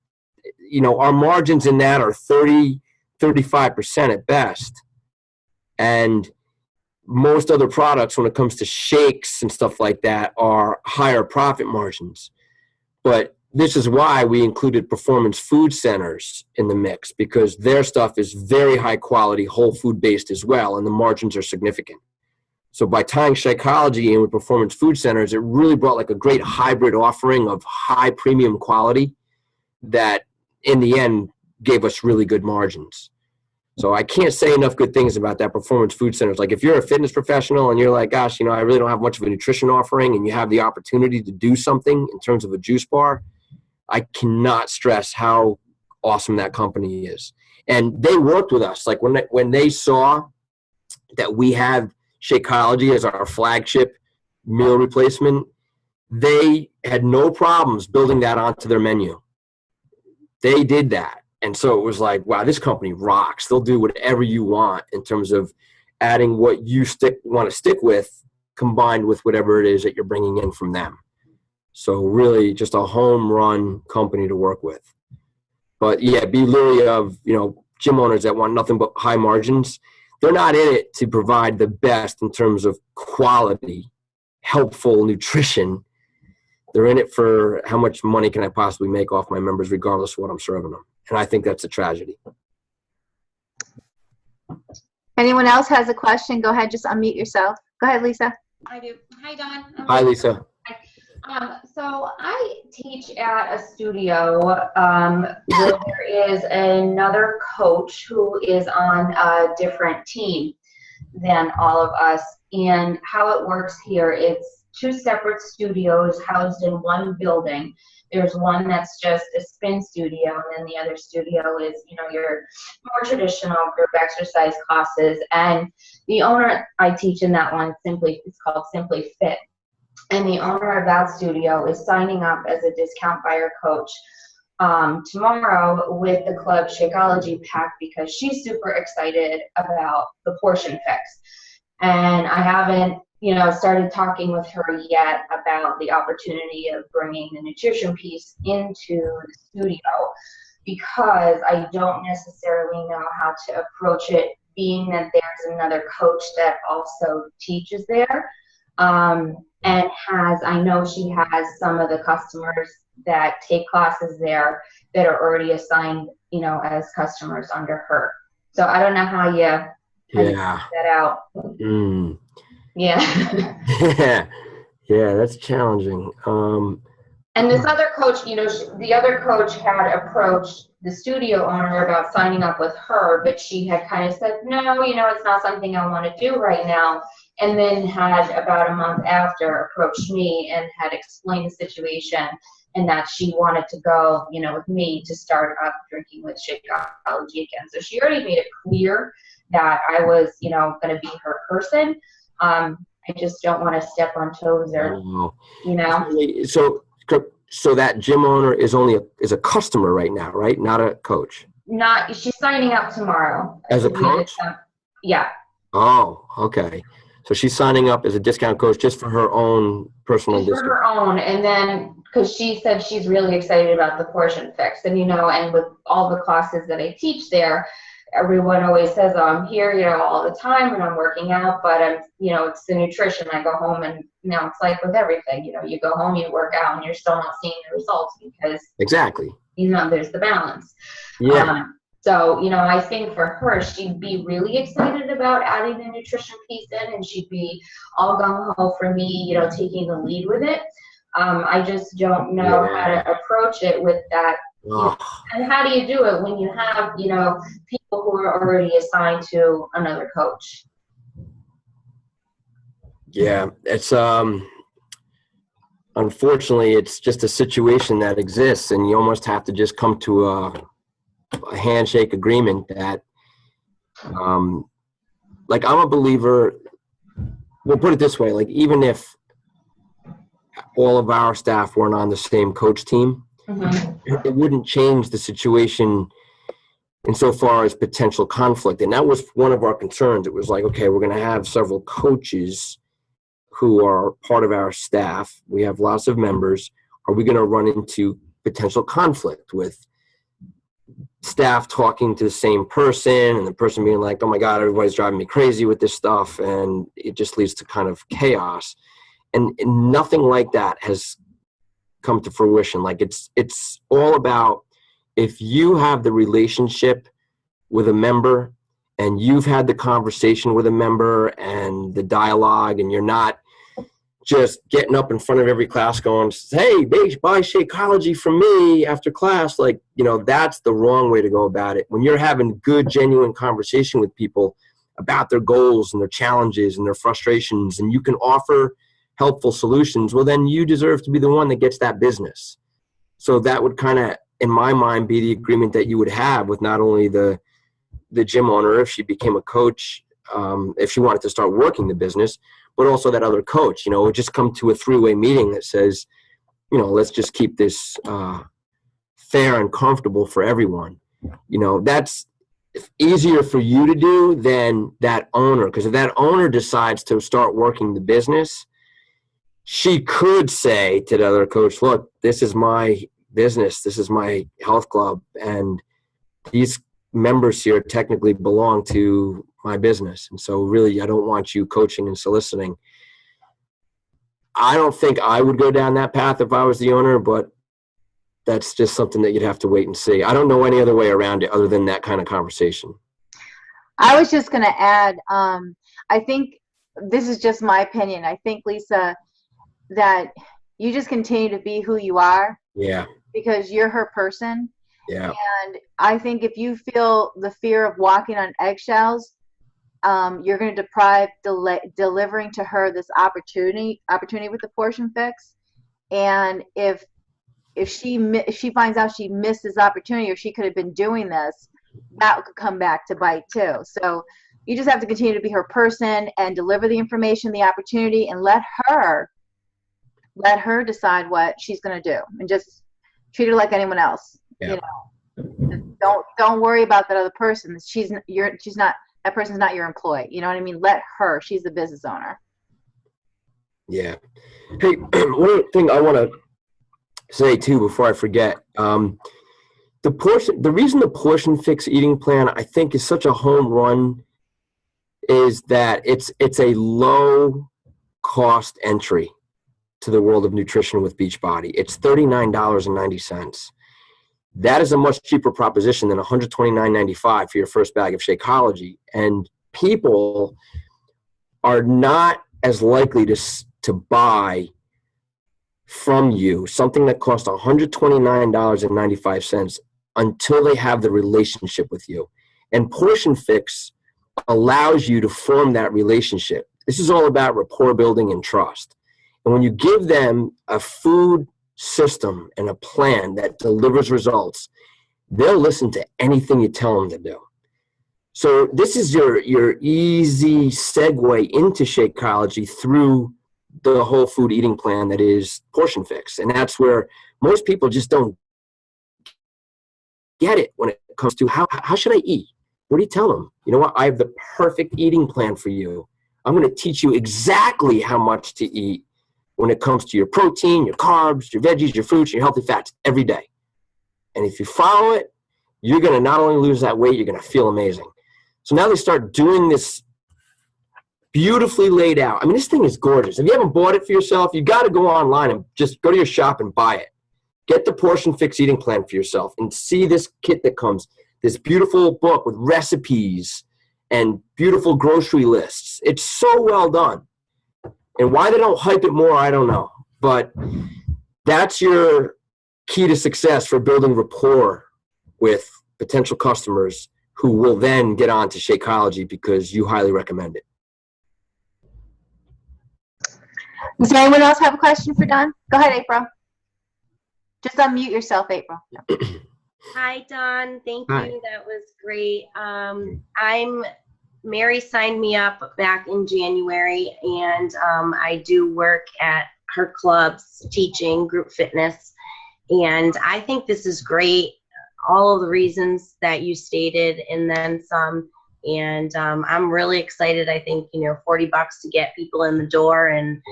Our margins in that are 30-35% at best. And most other products, when it comes to shakes and stuff like that, are higher profit margins. But this is why we included Performance Food Centers in the mix, because their stuff is very high quality, whole food based as well, and the margins are significant. So by tying Shakeology in with Performance Food Centers, it really brought like a great hybrid offering of high premium quality that in the end gave us really good margins. So I can't say enough good things about that Performance Food Centers. Like if you're a fitness professional and you're like, gosh, I really don't have much of a nutrition offering, and you have the opportunity to do something in terms of a juice bar, I cannot stress how awesome that company is. And they worked with us. Like when they saw that we have Shakeology as our flagship meal replacement, they had no problems building that onto their menu. They did that. And so it was like, wow, this company rocks. They'll do whatever you want in terms of adding what you want to stick with, combined with whatever it is that you're bringing in from them. So really just a home run company to work with. But yeah, be leery of, gym owners that want nothing but high margins. They're not in it to provide the best in terms of quality, helpful nutrition. They're in it for how much money can I possibly make off my members, regardless of what I'm serving them. And I think that's a tragedy. Anyone else has a question? Go ahead, just unmute yourself. Go ahead, Lisa. I do. Hi, Dawn. Hi, Lisa. So I teach at a studio where there is another coach who is on a different team than all of us. And how it works here, it's 2 separate studios housed in one building. There's one that's just a spin studio, and then the other studio is, your more traditional group exercise classes. And the owner, I teach in that one, it's called Simply Fit. And the owner of that studio is signing up as a discount buyer coach tomorrow with the club Shakeology pack because she's super excited about the portion fix. And I haven't, started talking with her yet about the opportunity of bringing the nutrition piece into the studio because I don't necessarily know how to approach it, being that there's another coach that also teaches there. And I know she has some of the customers that take classes there that are already assigned, as customers under her. So I don't know how you figure that out. Mm. Yeah. Yeah, that's challenging. And this other coach, the other coach had approached the studio owner about signing up with her, but she had kind of said, no, it's not something I want to do right now. And then had about a month after approached me and had explained the situation and that she wanted to go, with me to start up drinking with Shakeology again. So she already made it clear that I was, going to be her person. I just don't want to step on toes or, So that gym owner is a customer right now, right? Not a coach. She's signing up tomorrow. As a coach? Yeah. Oh, okay. So she's signing up as a discount coach just for her own personal discount. For her own, and then because she said she's really excited about the portion fix, and and with all the classes that I teach there, everyone always says, oh, I'm here, all the time, and I'm working out, but I'm, it's the nutrition. I go home, and it's like with everything, you go home, you work out, and you're still not seeing the results because exactly, there's the balance. Yeah. So, I think for her, she'd be really excited about adding the nutrition piece in, and she'd be all gung-ho for me, taking the lead with it. I just don't know how to approach it with that. And how do you do it when you have, people who are already assigned to another coach? Yeah, it's unfortunately, it's just a situation that exists, and you almost have to just come to a handshake agreement that I'm a believer. We'll put it this way, like even if all of our staff weren't on the same coach team, it wouldn't change the situation insofar as potential conflict. And that was one of our concerns. It was like, okay, we're going to have several coaches who are part of our staff. We have lots of members. Are we going to run into potential conflict with staff talking to the same person and the person being like, oh my God, everybody's driving me crazy with this stuff. And it just leads to kind of chaos. And nothing like that has come to fruition. Like it's all about, if you have the relationship with a member and you've had the conversation with a member and the dialogue, and you're not just getting up in front of every class going, hey, buy Shakeology from me after class. Like, that's the wrong way to go about it. When you're having good, genuine conversation with people about their goals and their challenges and their frustrations, and you can offer helpful solutions, well, then you deserve to be the one that gets that business. So that would kind of, in my mind, be the agreement that you would have with not only the gym owner if she became a coach, if she wanted to start working the business, but also that other coach. It would just come to a three-way meeting that says, let's just keep this fair and comfortable for everyone. that's easier for you to do than that owner. Because if that owner decides to start working the business, she could say to the other coach, look, this is my business. This is my health club. And these members here technically belong to my business. And so really, I don't want you coaching and soliciting. I don't think I would go down that path if I was the owner, but that's just something that you'd have to wait and see. I don't know any other way around it other than that kind of conversation. I was just going to add, I think this is just my opinion. I think, Lisa, that you just continue to be who you are. Yeah. Because you're her person. Yeah. And I think if you feel the fear of walking on eggshells, you're going to deprive delivering to her this opportunity with the portion fix. And if she finds out she missed this opportunity, or she could have been doing this, that could come back to bite too. So you just have to continue to be her person and deliver the information, the opportunity, and let her decide what she's going to do, and just treat her like anyone else. Yeah. Don't worry about that other person. That person's not your employee. You know what I mean? Let her. She's the business owner. Yeah. Hey, one thing I want to say too before I forget, the reason the portion fix eating plan I think is such a home run is that it's a low cost entry to the world of nutrition with Beachbody. It's $39.90. That is a much cheaper proposition than $129.95 for your first bag of Shakeology. And people are not as likely to buy from you something that costs $129.95 until they have the relationship with you. And Portion Fix allows you to form that relationship. This is all about rapport building and trust. And when you give them a food system and a plan that delivers results, they'll listen to anything you tell them to do. So this is your easy segue into Shakeology through the whole food eating plan that is Portion Fix. And that's where most people just don't get it when it comes to how should I eat? What do you tell them? You know what? I have the perfect eating plan for you. I'm going to teach you exactly how much to eat when it comes to your protein, your carbs, your veggies, your fruits, your healthy fats every day. And if you follow it, you're going to not only lose that weight, you're going to feel amazing. So now they start doing this beautifully laid out. I mean, this thing is gorgeous. If you haven't bought it for yourself, you got to go online and just go to your shop and buy it. Get the Portion Fix eating plan for yourself and see this kit that comes, this beautiful book with recipes and beautiful grocery lists. It's so well done. And why they don't hype it more, I don't know. But that's your key to success for building rapport with potential customers who will then get on to Shakeology because you highly recommend it. Does anyone else have a question for Don? Go ahead, April. Just unmute yourself, April. Hi, Don. Thank Hi. you. That was great. Mary signed me up back in January, and I do work at her clubs teaching group fitness. And I think this is great. All of the reasons that you stated and then some. And I'm really excited. I think, $40 to get people in the door. And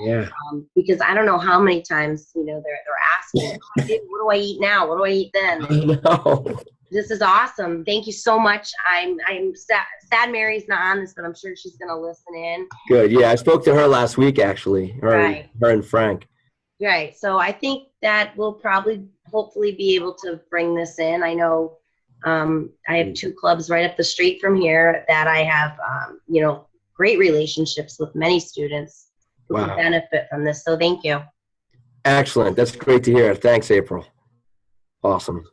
because I don't know how many times, they're asking, what do I eat now? What do I eat then? I know. This is awesome. Thank you so much. I'm sad Mary's not on this, but I'm sure she's going to listen in. Good. Yeah, I spoke to her last week, actually. Her and Frank. Right. So I think that we'll probably, hopefully be able to bring this in. I know I have 2 clubs right up the street from here that I have, great relationships with many students who can benefit from this. So thank you. Excellent. That's great to hear. Thanks, April. Awesome.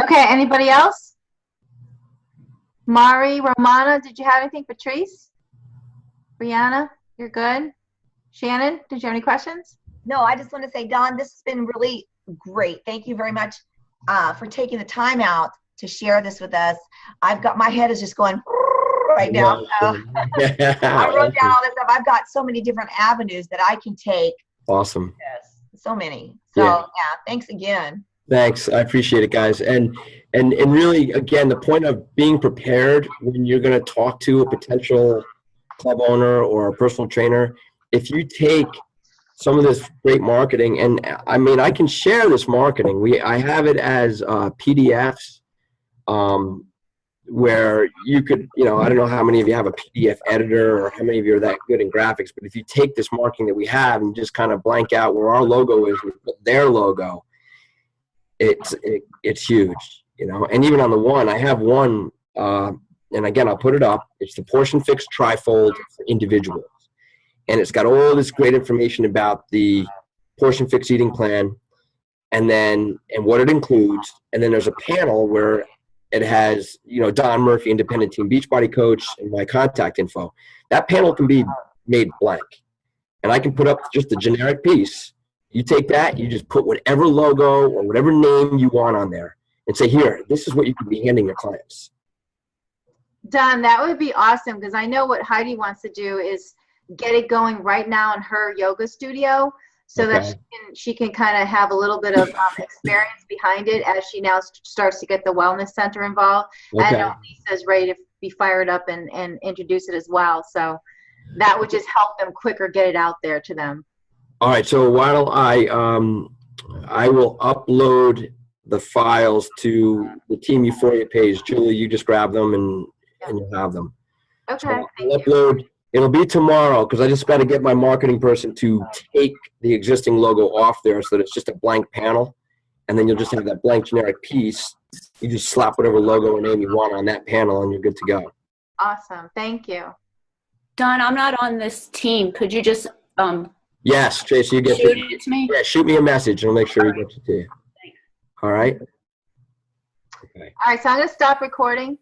Okay, anybody else? Mari, Romana, did you have anything? Patrice? Brianna, you're good? Shannon, did you have any questions? No, I just want to say, Don, this has been really great. Thank you very much for taking the time out to share this with us. My head is just going right now. So I wrote down all this stuff. I've got so many different avenues that I can take. Awesome. Yes, so many. So yeah, thanks again. Thanks. I appreciate it, guys. And really, again, the point of being prepared when you're going to talk to a potential club owner or a personal trainer, if you take some of this great marketing, and I mean, I can share this marketing. I have it as PDFs, where you could, I don't know how many of you have a PDF editor or how many of you are that good in graphics, but if you take this marketing that we have and just kind of blank out where our logo is, with their logo, it's huge, and even on the one, I have one, and again, I'll put it up. It's the Portion Fix Trifold for individuals. And it's got all this great information about the Portion Fix eating plan and what it includes. And then there's a panel where it has, Don Murphy, independent team Beachbody coach, and my contact info. That panel can be made blank. And I can put up just a generic piece. You take that, you just put whatever logo or whatever name you want on there and say, here, this is what you could be handing your clients. Don, that would be awesome, because I know what Heidi wants to do is get it going right now in her yoga studio, so that she can kind of have a little bit of experience behind it as she now starts to get the wellness center involved. And I know Lisa's ready to be fired up and introduce it as well. So that would just help them quicker get it out there to them. All right. So while I will upload the files to the Team Euphoria page. Julie, you just grab them and you'll have them. Okay. So I'll upload. It'll be tomorrow, because I just got to get my marketing person to take the existing logo off there so that it's just a blank panel. And then you'll just have that blank generic piece. You just slap whatever logo and name you want on that panel and you're good to go. Awesome. Thank you. Don, I'm not on this team. Could you just yes, Tracy, you get shoot it to me? Yeah, shoot me a message and I'll make sure he gets it to you. Thanks. All right? Okay. All right, so I'm going to stop recording.